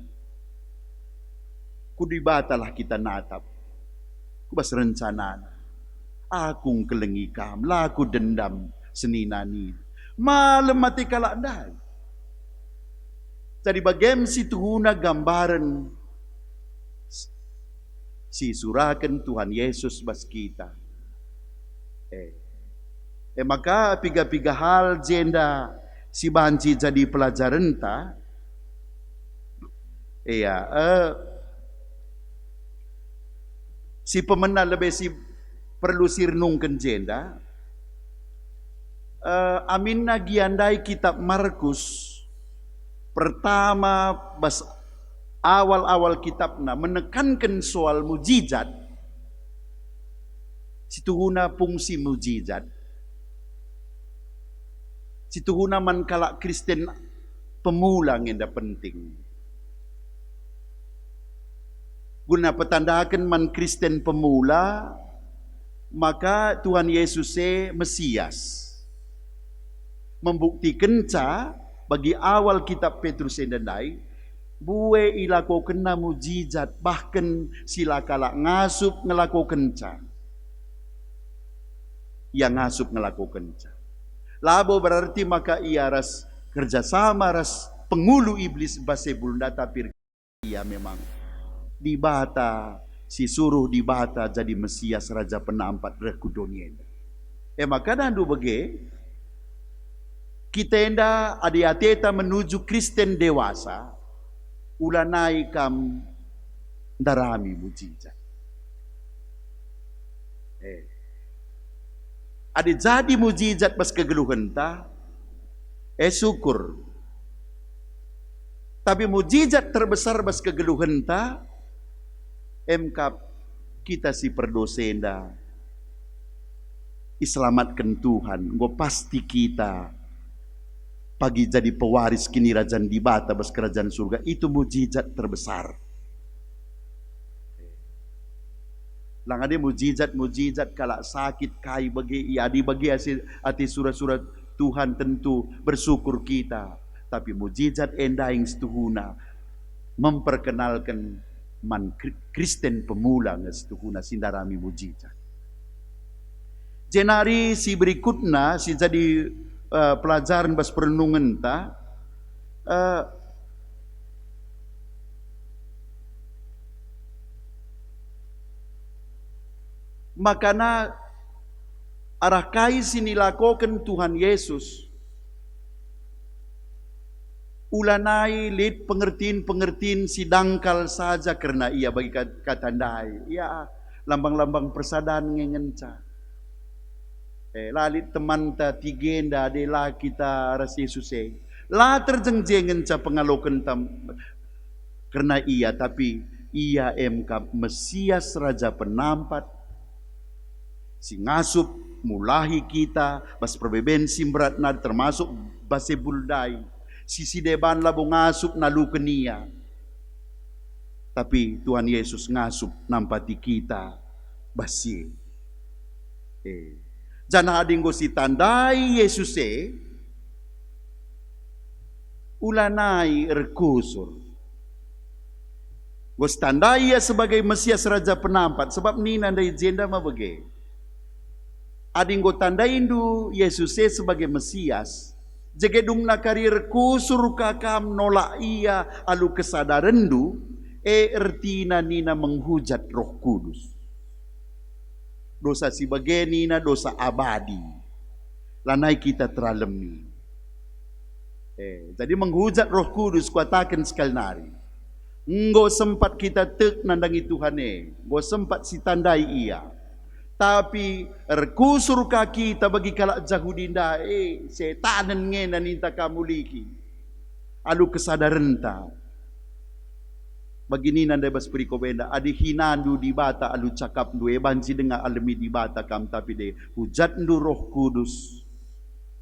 Kudi batalah kita natap. Kubas rencana. Akung kelengikam. Laku dendam seninani. Malam mati kalak dai. Jadi bagem si tuhuna gambaran si surakan Tuhan Yesus bas kita. Maka piga-piga hal jenda si banci jadi pelajaran ta. Si pemenang lebih si perlu sirnungkan jenda. Amin nagiandai kitab Markus pertama bas awal-awal kitabna menekankan soal mujizat. Situhuna fungsi mujizat. Situhuna man kalak Kristen pemula ngenda penting. Guna petandakan man Kristen pemula, maka Tuhan Yesus Mesias. Membuktikan bagi awal kitab Petrus endandai buwe ilakukan na mujizat bahkan sila kalak ngasup ngelakukan yang ngasup ngelakukan labo berarti maka ia ras kerjasama ras pengulu iblis basebul tapi ia memang dibata si suruh dibata jadi Mesias raja penampat rekudonya. Maka dandu bege kita enda adiateta menuju Kristen dewasa. Ulanai kam darami mujizat. Ada jadi mujizat pas kegeluhan ta, syukur. Tapi mujizat terbesar pas kegeluhan ta, emkap kita si perdosenda, iselamatkan Tuhan, go pasti kita pagi jadi pewaris kini kerajaan di bata bas kerajaan surga. Itu mujizat terbesar. Lang ada mujizat kalak sakit kai bagi adi bagi ati surat-surat Tuhan tentu bersyukur kita. Tapi mujizat endaing setuhuna memperkenalkan man Kristen pemula ngestuhuna sindarami mujizat. Jenari si berikutnya si jadi pelajaran bas perenungan ta makana arah kai sinilakokan Tuhan Yesus ulanai lid pengertian si dangkal saja karena ia bagi katandai ia lambang-lambang persadahan ngengenca lalit teman ta tigenda de la kita ras Yesus la terjengjengen ca pengalokan tam karena ia tapi ia MK Mesias Raja Penampat si ngasup mulahi kita bas perbeben simberat na termasuk base buldai sisi deban labo ngasup nalu kenia tapi Tuhan Yesus ngasup nampati kita basi jana adinggo si tandai Yesus ulanai rekusur gos tandai ia sebagai Mesias Raja Penampat sebab ni nandai jenda mabage adinggo tandai indu Yesus sebagai Mesias jegedung na karir kusur kakam nolak ia alu kesadaran du ertina nina menghujat Roh Kudus dosa si bageni na dosa abadi lanai kita teralami jadi menghujat Roh Kudus kuatakan sekali nari nggo sempat kita tek nandangi Tuhan nggo sempat si tandai ia tapi erkusur kaki kita bagi kalak jahudinda setanan ngena ninta kamu liki alu kesadaran ta begini nanda bas perikobenda adi hinandu di bata alu cakap du banci dengan alami di bata kam tapi de hujat ndu Roh Kudus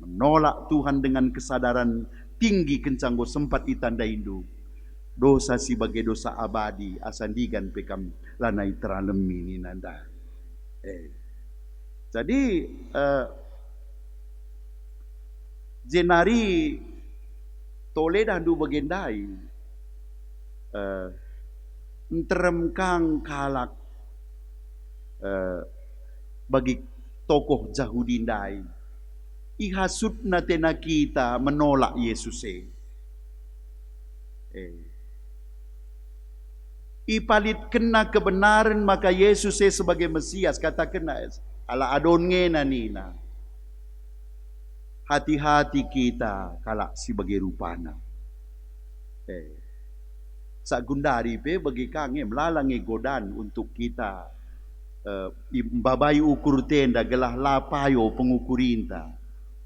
menolak Tuhan dengan kesadaran tinggi kencanggo sempat itanda indu dosa si bagai dosa abadi asandigan pekam lanai teralemi ni nanda jadi jenari toledah ndu bagendai teremkang kalak bagi tokoh Jahudindai ihasut natena kita menolak Yesus ipalit kena kebenaran maka Yesus sebagai Mesias katakan ala adon ngena nina hati-hati kita kalak si bagai rupana sa gundari pe bagi kange melalangi godan untuk kita babai ukur tenda gelah lapayo pengukurinta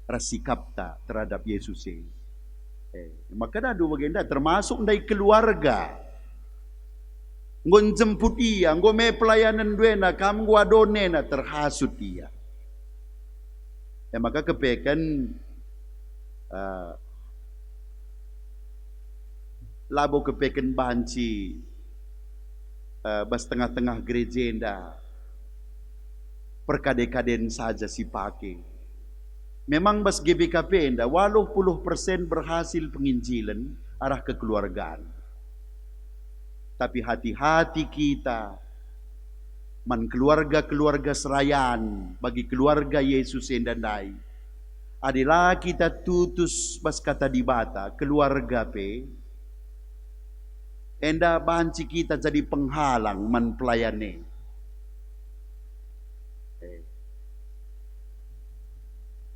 rasikapta terhadap Yesus maka dah dua bagenda termasuk dari keluarga ngon jemput ia nggo me pelayanan duena kam gua donena terhasut ia maka kepekan labo kepeken banci bas tengah-tengah gerejenda perkade-kaden saja si pake memang bas GBKP enda 80% berhasil penginjilan arah kekeluargaan tapi hati-hati kita man keluarga-keluarga serayan bagi keluarga Yesus endandai adalah kita tutus bas kata di bata keluarga pe enda banci kita jadi penghalang man pelayane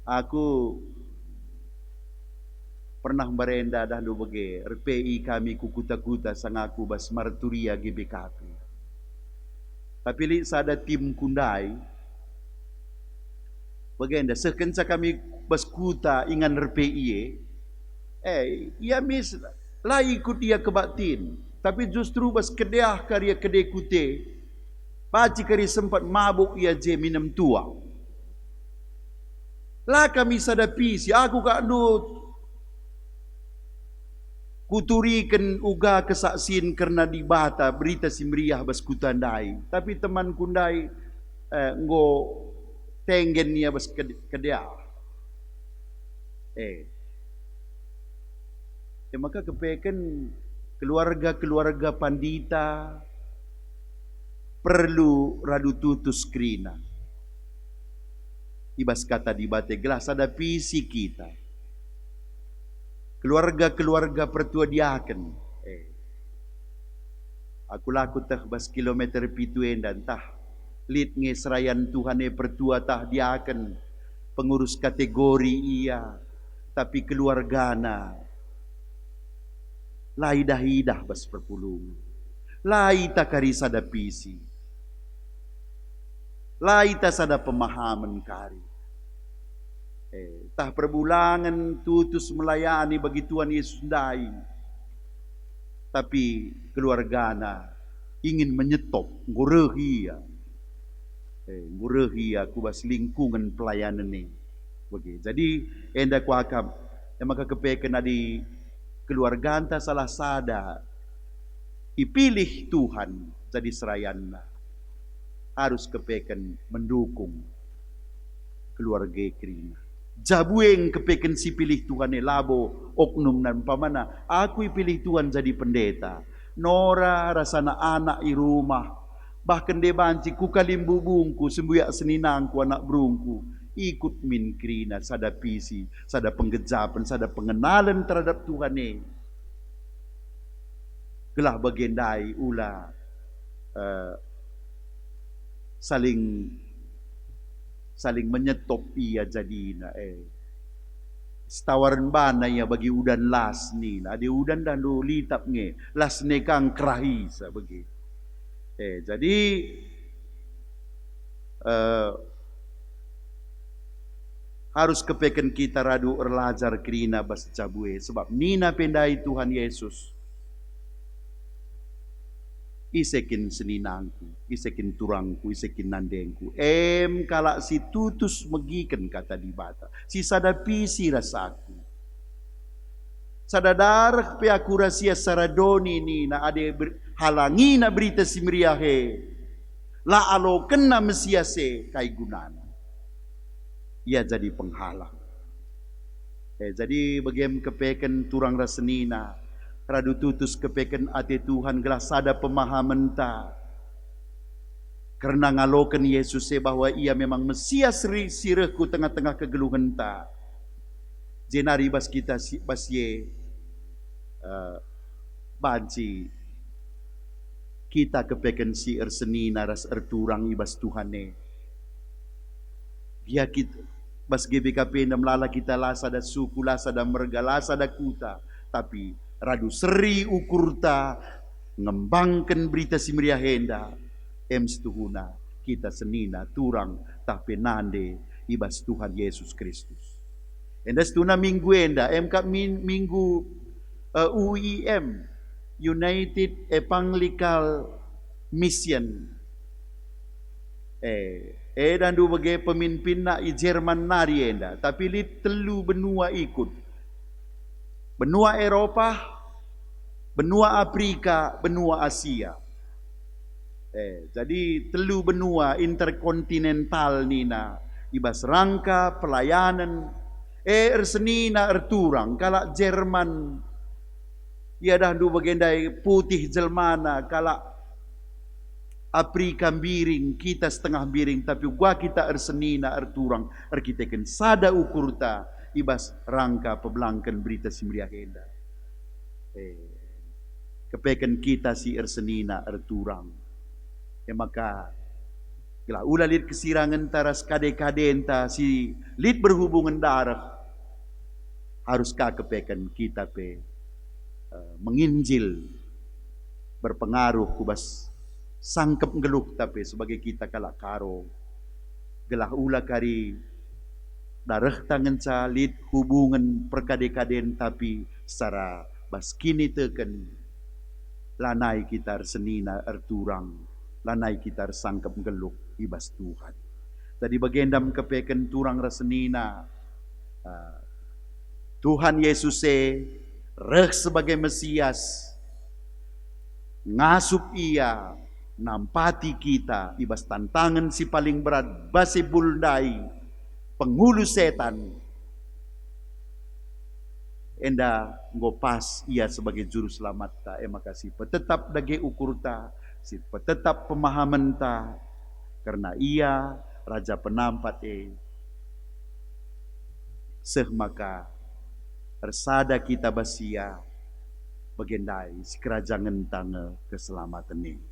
aku pernah berenda dah lu bege RPI kami kukuta-kuta sangaku bas marturia GBKP tapi li sada tim kundai bagenda sekenca kami bas kuta ingan RPI ia mis lah ikut dia kebatin tapi justru bas kedeah karya kedai kute paci kari sempat mabuk ia je minum tua lah kami sadapi si aku kak du kuturikan uga kesaksin karena di bata berita si meriah bas kutandai tapi teman kundai nggo tenggen ia bas kedeah maka kepekan keluarga-keluarga pandita perlu radu tutus krina. Ibas kata di bate gelas ada visi kita. Keluarga-keluarga pertua diaken. Aku laku tah bas kilometer pituen dan tah lid nge serayan Tuhan pertua tah diaken pengurus kategori iya, tapi keluargana lai dah bas perpulung. Lai tak kari sada pisi. Lai tak sada pemahaman kari. Tah perbulangan tutus melayani bagi Tuhan Yesus dai. Tapi keluargana ingin menyetop ngurehia. Ngurehia kubas lingkungan pelayanan ni. Bagi. Jadi enda kuakam maka kepekan di keluarga anta salah sada ipilih Tuhan jadi serayanna. Harus kepekan mendukung keluarga krina. Jabueng kepekan si pilih Tuhan labo oknum dan pamana. Aku pilih Tuhan jadi pendeta. Nora rasana anak i rumah. Bahkan dia banci ku kalimbu bungku sembuyak seninangku anak berungku. Ikut min krina sada pisi, sada penggejapan, sada pengenalan terhadap Tuhan gelah bagendai ula saling menyetop ia jadina setawaran bana ya bagi udan las ni lah di udan dan lu litap nge las nekang kerahi sa bagi jadi harus kepekan kita radu erlajar krina bas cabue sebab nina pendai Tuhan Yesus isekin seninangku, isekin turangku, isekin nandengku. Kala si tutus megiken kata di bata. Si sadapi si rasaku. Sadadar pe aku rasia saradoni ni na ade halangi na berita si meriahe. La alo kena mesiase kai gunana. Ia jadi penghalang. Jadi bagiem kepekan turang rasenina. Radu tutus kepekan ati Tuhan gelah sada pemahaman ta. Karena ngaloken Yesus bahwa ia memang Mesias sirahku tengah-tengah kegeluhan ta. Jenari bas kita bas ye banci kita kepekan si ersenina ras erturang ibas Tuhane. Dia kita bas GBKP na melala kita lasa da suku lasa da merga lasa da kuta tapi radu seri ukurta ngembangkan berita si meriah henda setuhuna kita senina turang tapi nande ibas Tuhan Yesus Kristus. Enda setuna minggu enda minggu UEM United Evangelical Mission dan dua bagai pemimpin na i Jerman nari enda tapi li telu benua ikut benua Eropa, benua Afrika, benua Asia. Jadi telu benua interkontinental nina ibas rangka pelayanan ersenina erturang kala Jerman ia dah du bagendai putih jelmana kala Afrika biring kita setengah biring tapi gua kita ersenina erturang erkiteken sada ukurta ibas rangka pebelangkan berita si meriah henda. Kepekan kita si ersenina erturang. Maka gila ulah lid kesirangan taras kade-kade enta si lid berhubungan darah harus kepekan kita menginjil berpengaruh kubas sangkep ngeluh tapi sebagai kita kalak karo gelah ulah kari darah tangan calit hubungan perkade-kaden tapi secara baskini teken lanai kita senina erturang lanai kita sangkep geluk ibas Tuhan. Tadi bagendam kepekan turang rasenina Tuhan Yesus reh sebagai Mesias ngasup ia nampati kita ibas tantangan si paling berat basi buldai penghulu setan enda ngopas ia sebagai juru selamat ta makasih tetap dage ukurta si tetap pemahaman ta, karena ia Raja penampat seh maka tersada kita basia bagendai si kerajaan tangga keselamatan ini.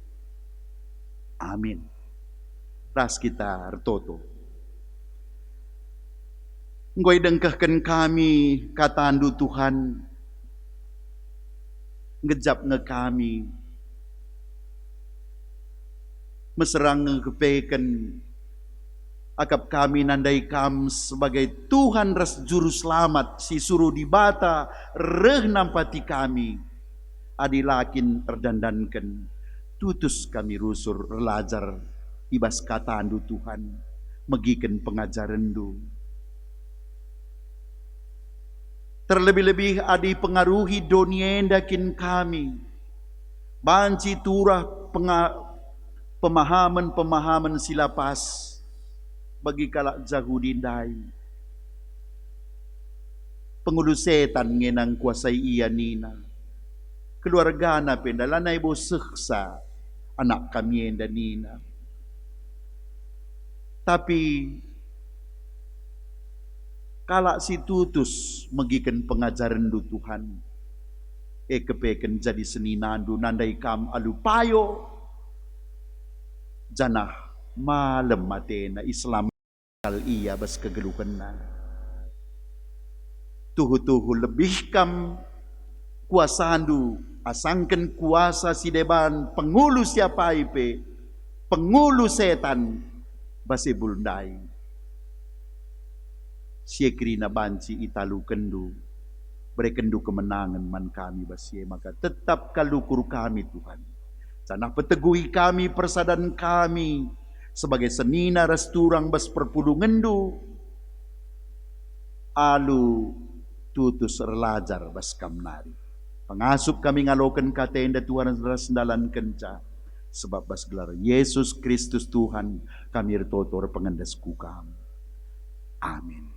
Amin. Ras kita retoto. Ngoy dengkahkan kami katandu Tuhan, ngejap nge kami, meserang ngekepeken, akap kami nandai kam sebagai Tuhan ras juru selamat, si suruh di bata reh nampati kami, adilakin terdandankan, tutus kami rusur relajar, ibas katandu Tuhan, megiken pengajaran du. Terlebih-lebih adi pengaruhi doniendakin kami, banci turah pemahaman-pemahaman silapas bagi kalak jahudindai. Pengulu setan ngenang kuasai ia nina. Keluarga na pendalanay bo seksa anak kami enda nina. Tapi kalak si tutus megiken pengajaran du Tuhan, kepeken jadi seninandu nandai kam alupayo janah malam matena Islam kal iya bas kegelukan na tuhu lebih kam kuasandu asangken kuasa si deban pengulu siapa ipe pengulu setan basi buldai siekrina banci italu kendu berekendu kemenangan man kami basie maka tetap kalukur kami Tuhan. Sanah peteguhi kami persadan kami sebagai senina resturang bas perpulungendu alu tutus relajar bas kamnari. Pengasup kami ngaloken katenda Tuhan sendalan kenca sebab bas gelar Yesus Kristus Tuhan kami retotor pengendas kukam. Amin.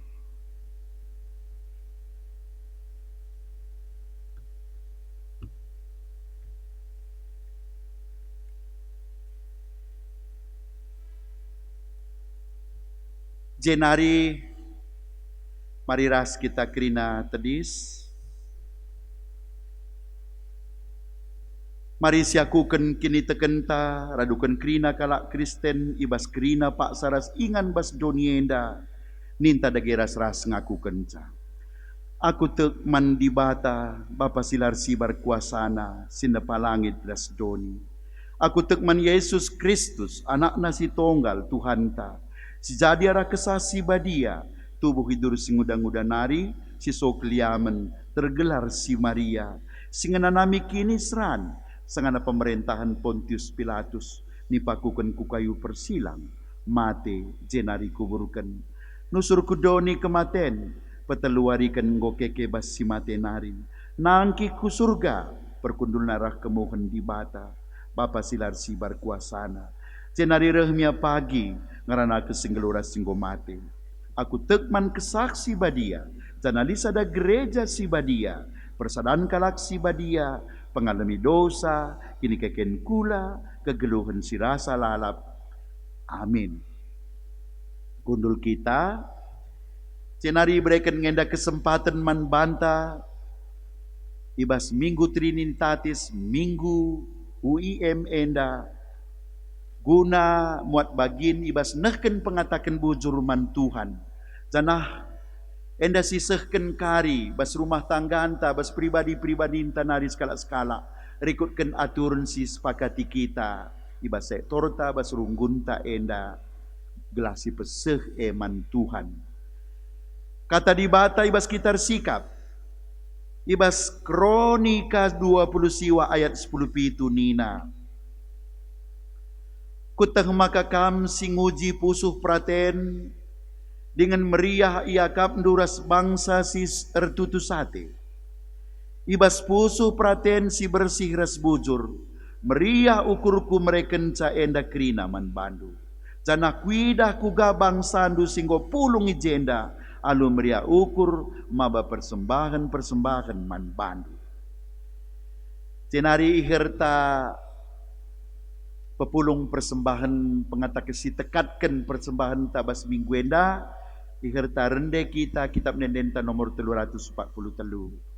Jenari mari ras kita krina tedis. Mari siakuken kini tekenta raduken krina kalak Kristen ibas krina pak saras ingan bas donienda ninta dageras ras ngaku kenca. Aku tek mandi bata Bapa silar sibar kuasana sinda palangit das doni. Aku tek man Yesus Kristus anak nasi tonggal Tuhanta. Si jadi ara kesasi badia, tubuh hidur singudang-udang nari, si sokliamen tergelar si Maria, singana nami kini seran, sangana pemerintahan Pontius Pilatus, nipakukan ku kayu persilang, mate jenari kuburkan, nusur kudoni kematen, peteluarikan ngokeke bas si mate nari, nangki ku surga, perkundul narah kemohon di bata, Bapa silar sibar kuasana, jenari rehmia pagi, ngarana kesinggelura singgo mati. Aku tekman kesaksi badia, janalisa da gereja si badia, persadaan kalak si badia, pengalami dosa, kini keken kula, kegeluhan si rasa lalap. Amin. Kundul kita, cenari berikan ngenda kesempatan man banta, ibas minggu Trinitatis, minggu UIM enda, guna muat bagin ibas nehken pengatakan bujur man Tuhan. Janah enda sisehken kari bas rumah tangga anta bas pribadi-pribadi anta nari skala-skala. Rikutkan aturan si sepakati kita ibas sektorta bas runggunta enda gelasi peseh eman Tuhan. Kata di bata ibas kitar sikap. Ibas Kronika 20 siwa ayat 10 pitu nina. Kutah maka kam singuji pusuh praten dengan meriah ia kap duras bangsa sis ertutusate. Ibas pusuh praten si bersih ras bujur meriah ukurku mereken ca enda krina man bandu. Jana kuidah kuga bangsandu singgo pulung ijenda alu meriah ukur maba persembahan man bandu. Cenari iherta pepulung persembahan pengatakesi tekatkan persembahan tabas minggu enda iherta rende kita kitab nendenta nomor 343.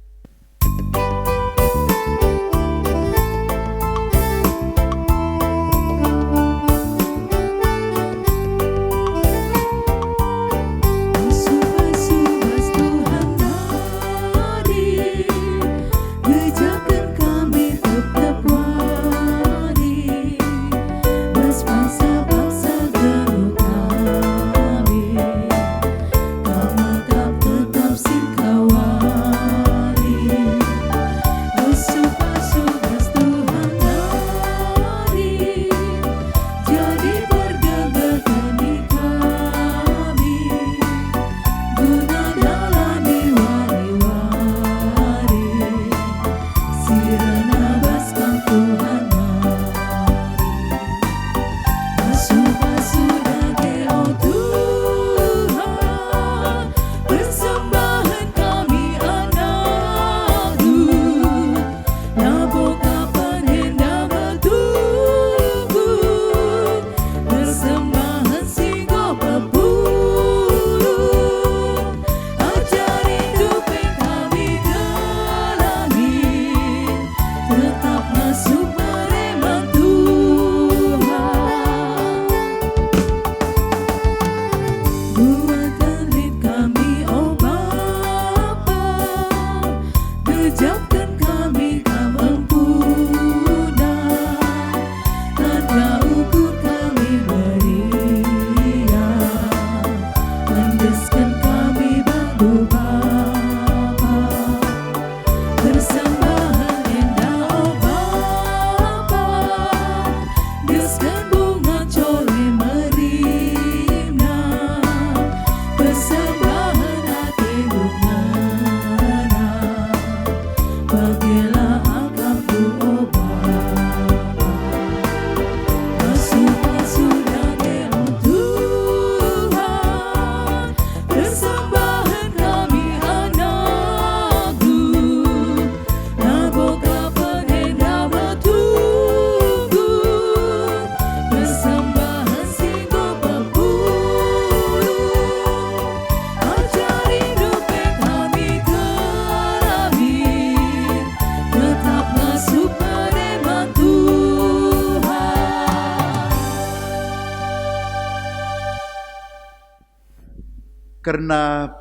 Karena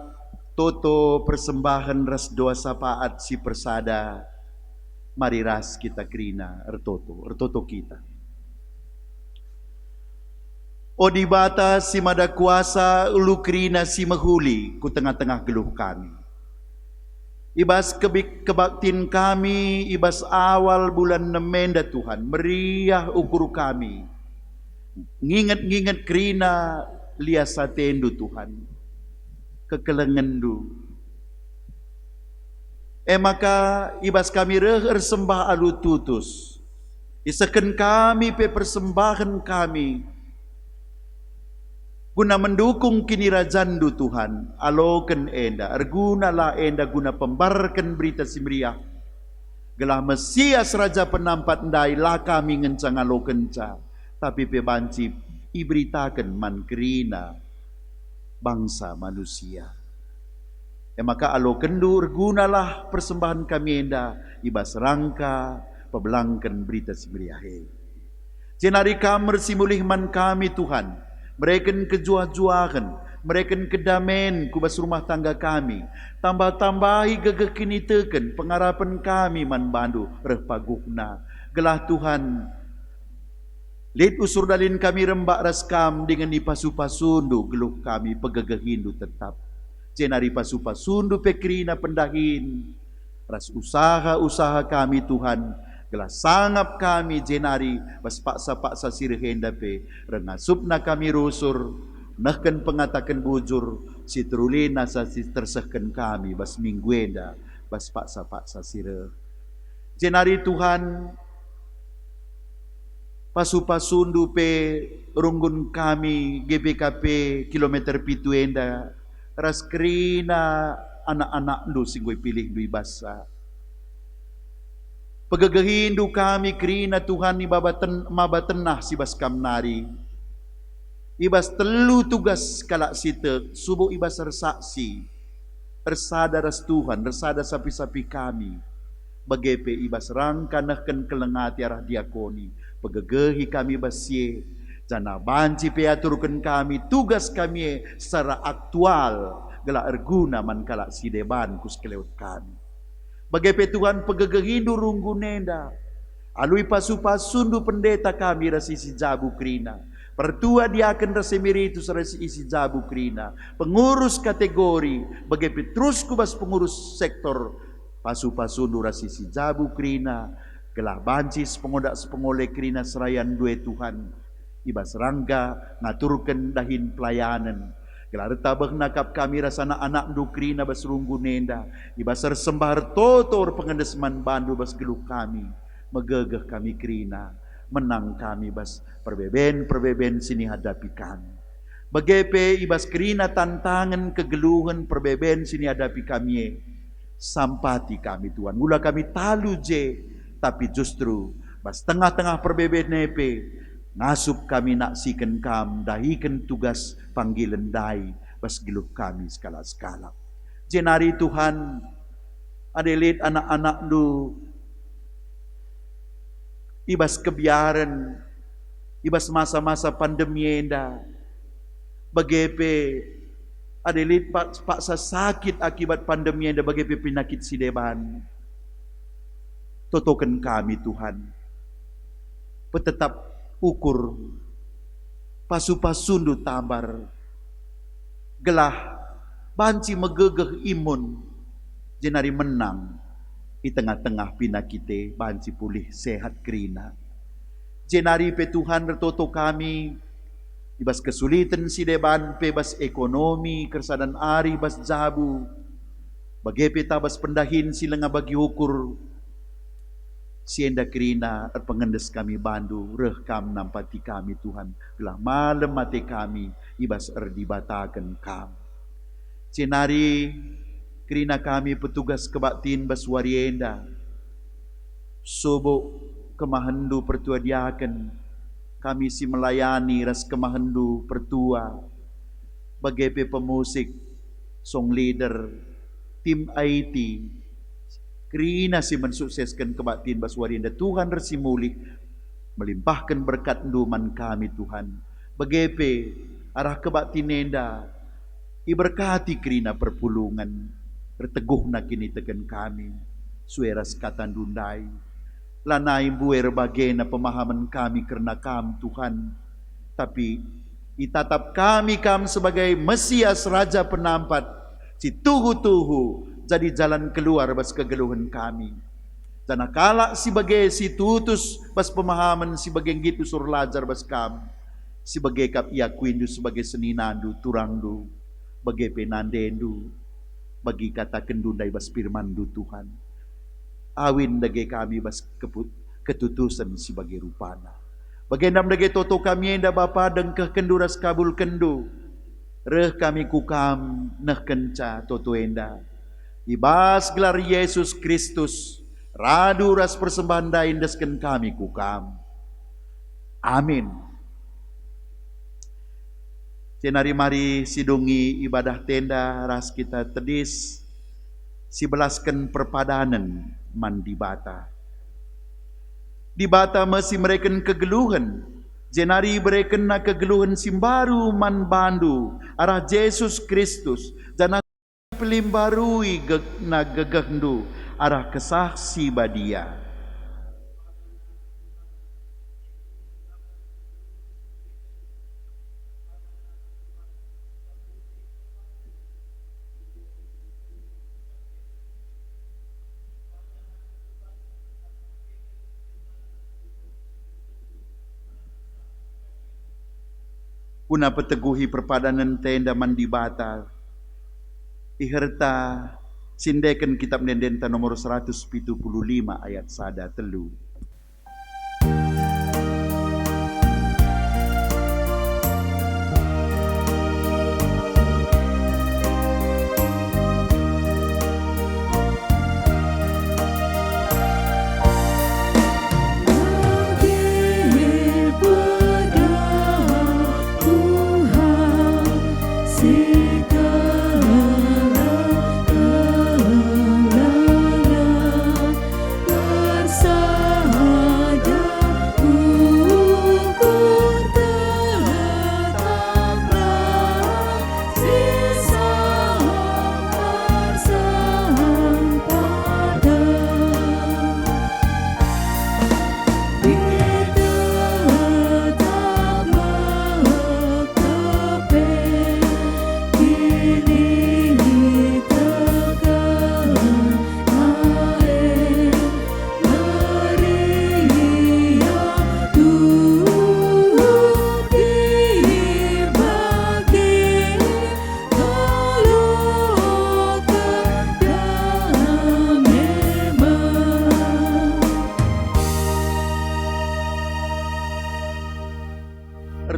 toto persembahan ras doa sapaat si persada, mari ras kita kerina ertoto kita. O di bata si mada kuasa ulu kerina si mahuli ku tengah-tengah geluh kami. Ibas kebaktin kami, ibas awal bulan nemenda Tuhan, meriah ukur kami. Nginget-nginget kerina liasa tendu Tuhan. Kekelengendu. Maka ibas kami sembah alu tutus. Isaken kami pe persembahan kami. Guna mendukung kini rajandu Tuhan. Aloken enda. Argunalah enda guna pembarkan berita simriah. Gelah Mesias Raja penampat ndai lah kami ngencang aloken ca. Tapi pe banci iberitakan man kerina bangsa manusia. Maka alo kendur gunalah persembahan kami enda ibas rangka pebelangkan berita simriahe. Jenari kamer simulih man kami Tuhan, mereken kejuah-juahan, mereken kedamen kubas rumah tangga kami, tambah-tambahi gegeh kini teken pengarapan kami man bandu reh pagukna. Gelah Tuhan lid usur dalin kami rembak raskam dengan di pasu-pasundu geluh kami pegegehindu tetap. Jenari pasu-pasundu pekrina pendahin. Ras usaha-usaha kami Tuhan. Gelah sangap kami jenari bas paksa-paksa sirhenda pe. Rengasupna kami rusur. Nahkan pengatakan bujur. Si terulina sa si tersehkan kami bas mingguenda. Bas paksa-paksa sirh. Jenari Tuhan pasu-pasundu pe runggun kami GBKP kilometer pitu enda ras kerina anak-anak ndu singgoy pilih dui basa Pagagahindu kami kerina Tuhan mabatenah sibas kamnari. Ibas telu tugas kalak site subuh ibas ersaksi. Ersada ras Tuhan, ersada sapi-sapi kami. Bagepe ibas rangkanahkan kelengati arah diakoni. Pagagahi kami basye. Jana banci peaturkan kami tugas kami secara aktual. Gela erguna man kalak sideban kus kelewat kami. Bagai Tuhan pegagahindu runggu nenda. Alui pasu-pasundu pendeta kami rasi si jabu krina. Pertua diaken rasi miritus rasi isi jabu krina. Pengurus kategori. Bagai terus kubas pengurus sektor. Pasu-pasundu rasi si jabu krina. Gelah bancis pengodak sepengoleh krina serayan dua Tuhan. Ibas rangga ngaturkan dahin pelayanan. Gelar tabah nakap kami rasana anak dukrina bas runggu nenda. Ibasar sembahar totor pengendesman bandu bas geluk kami. Megegeh kami krina. Menang kami bas perbeben sini hadapi kami. Bagepe ibas krina tantangan kegeluhan perbeben sini hadapi kami. Sampati kami Tuhan. Mula kami talu je. Tapi justru bas tengah-tengah perbeben nepe. Ngasup kami naksikan kam, dahikan tugas panggilan dai, bas giluh kami skala-skala. Jenari Tuhan, adelit anak-anak du, ibas kebiaran, ibas masa-masa pandemi enda, bagepe, adelit paksa sakit akibat pandemi enda, bagepe penyakit sideban. Totokan kami Tuhan, petetap ukur pasu-pasundu tabar gelah banci megegeh imun jenari menang di tengah-tengah pinakite banci pulih sehat kerina jenari pe Tuhan retoto kami ibas kesulitan si deban pe bas ekonomi kersadan ari bas jabu bagepe tabas pendahin silenga bagi ukur sienda kerina pengendes kami bandu reh kam nampati kami Tuhan gelah malam mati kami ibas dibatakan kam cenari kerina kami petugas kebaktin bas warienda sobo kemahendu pertua diaken kami si melayani ras kemahendu pertua bagepe pemusik song leader tim IT kerina si mensukseskan kebaktian baswarienda Tuhan resi mulih melimpahkan berkat duman kami Tuhan. Bagepe arah kebaktian enda iberkati kerina perpulungan berteguh nak kini tegan kami sueras katan dundai lanai buer bagena pemahaman kami kerana kam Tuhan tapi itatap kami kam sebagai Mesias Raja Penampat si tuhu-tuhu jadi jalan keluar bas kegeluhan kami. Dan kala sebagai si tutus bas pemahaman sebagai gitu sur lajar bas kam. Sebagai kap iakuindu sebagai seninandu turangdu. Bagai penandendu. Bagi kata kendundai bas firmandu Tuhan. Awin dage kami bas ketutusan sebagai rupana. Bagendam dage toto kami enda Bapa dengkeh kenduras kabul kendu. Reh kami kukam nah kenca toto enda. Ibas gelar Yesus Kristus radu ras persembahan dain desken kami kukam. Amin. Cenari mari sidungi ibadah tenda ras kita tedis sibelaskan perpadanan man di bata. Di bata masih mereken kegeluhan. Jenari mereken na kegeluhan simbaru man bandu arah Yesus Kristus dan pelimbarui na gegahdu arah kesaksi badia. Kuna peteguhi perpadanan tenda mandi bata. Iherta sindekan kitab Nendenta nomor 175 ayat 1 telu.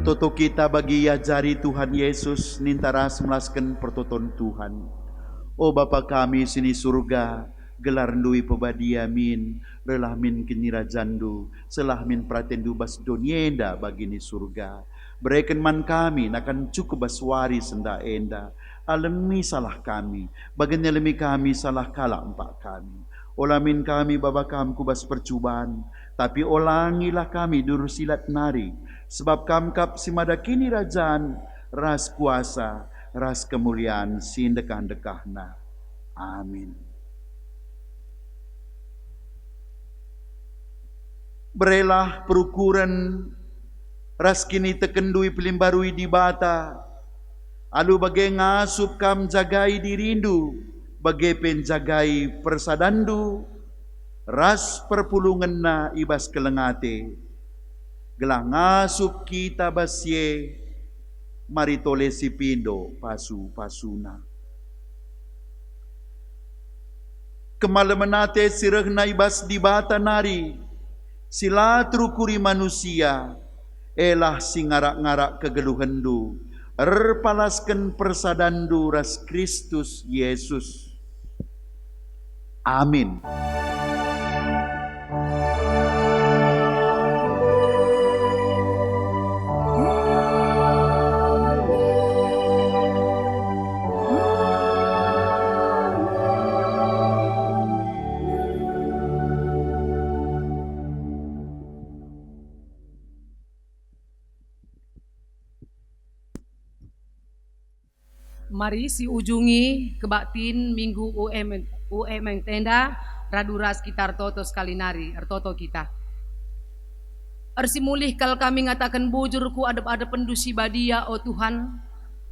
ertoto kita bagi jari Tuhan Yesus nintaras melaskan pertoton Tuhan. O Bapa kami sini surga, gelar ndui pebadia min, relah min kinira jandu, selah min pratendu bas donienda bagini surga. Berikan man kami nakan cukup baswari senda enda, alemi salah kami, bagian alemi kami salah kala empak kami. Olamin kami Bapa kami kubas percubaan, tapi olangilah kami duru silat nari, sebab kamkap simada kini rajaan, ras kuasa, ras kemuliaan sindekah-dekahna. Amin. Berelah perukuran ras kini tekendui pelimbarui di bata, alu bagai ngasup kam jagai dirindu, bagai penjagai persadandu, ras perpulungan na ibas kelengate, gelah ngasup kita basye, mari tole si pindo pasu-pasuna. Kemalemenate sirehna ibas di bata nari, sila terukuri manusia, elah singarak-ngarak kegeluhendu, erpalaskan persadandu ras Kristus Yesus. Amin. Mari si ujungi kebaktin minggu UM tenda raduras sekitar toto sekali nari ertoto kita. Ersimulih kal kami ngatakan bujurku adep-adep pendusi badia o Tuhan.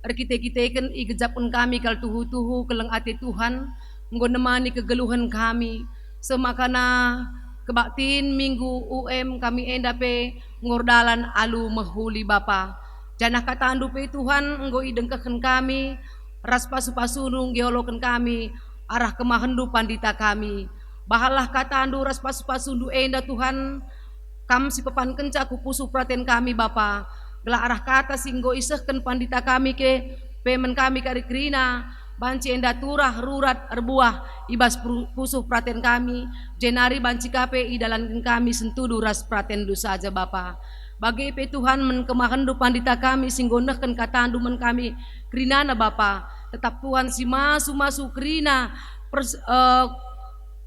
Erkite-kiteken igejapun kami kal tuhu-tuhu keleng ate Tuhan nggo nemani kegeluhan kami. Semakana kebaktin minggu UM kami endape ngordalan alu mehuli Bapa. Janah katandu pe Tuhan enggo idengkeken kami, ras pasu-pasunung geoloken kami, arah kemahendu pandita kami. Bahalah katandu ras pasu-pasundu enda Tuhan, kam si pepan kenca kupusu praten kami Bapa. Gelah arah kata singgo isehken pandita kami ke pemen kami kari krina, banci enda turah rurat erbuah ibas pusuh praten kami, jenari banci kape idalanken kami sentudu ras praten du saja Bapa. Bagi pe Tuhan menkemahendu pandita kami singgonehken katandu men kami krinana Bapa, tetap Tuhan si masu krina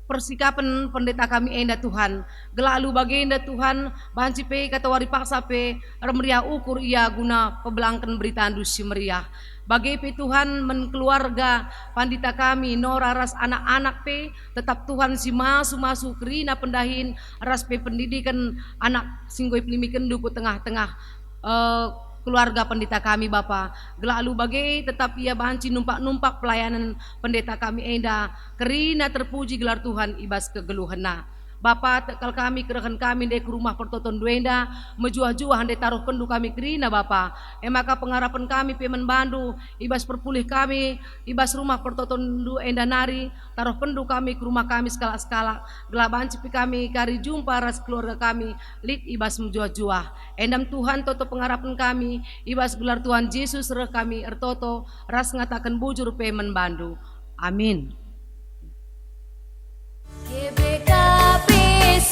persikapan pendeta kami enda Tuhan. Gelalu bagi enda Tuhan banci pe kata wari paksa pe remeriah ukur ia guna pebelangken beritandu si meriah. Bagi pe Tuhan men keluarga pandita kami nora ras anak-anak pe tetap Tuhan si masu krina pendahin ras pe pendidikan anak singgoi pelimiken duku tengah-tengah keluarga pendeta kami Bapa. Gelalu bagi tetap ia banci numpak-numpak pelayanan pendeta kami enda kerina terpuji gelar Tuhan ibas kegeluhena. Bapa tekal kami kerehen kami dek rumah pertoton duenda mejuah-juah hande taruh pendu kami kerina Bapa. Maka pengharapan kami pemen bandu ibas perpulih kami ibas rumah pertoton duenda nari taruh pendu kami ke rumah kami skala-skala gelaban cipi kami kari jumpa ras keluarga kami lit ibas mejuah-juah. Endam Tuhan toto pengharapan kami ibas gelar Tuhan Yesus reh kami ertoto ras ngatakan bujur pemen bandu. Amin. GBKPC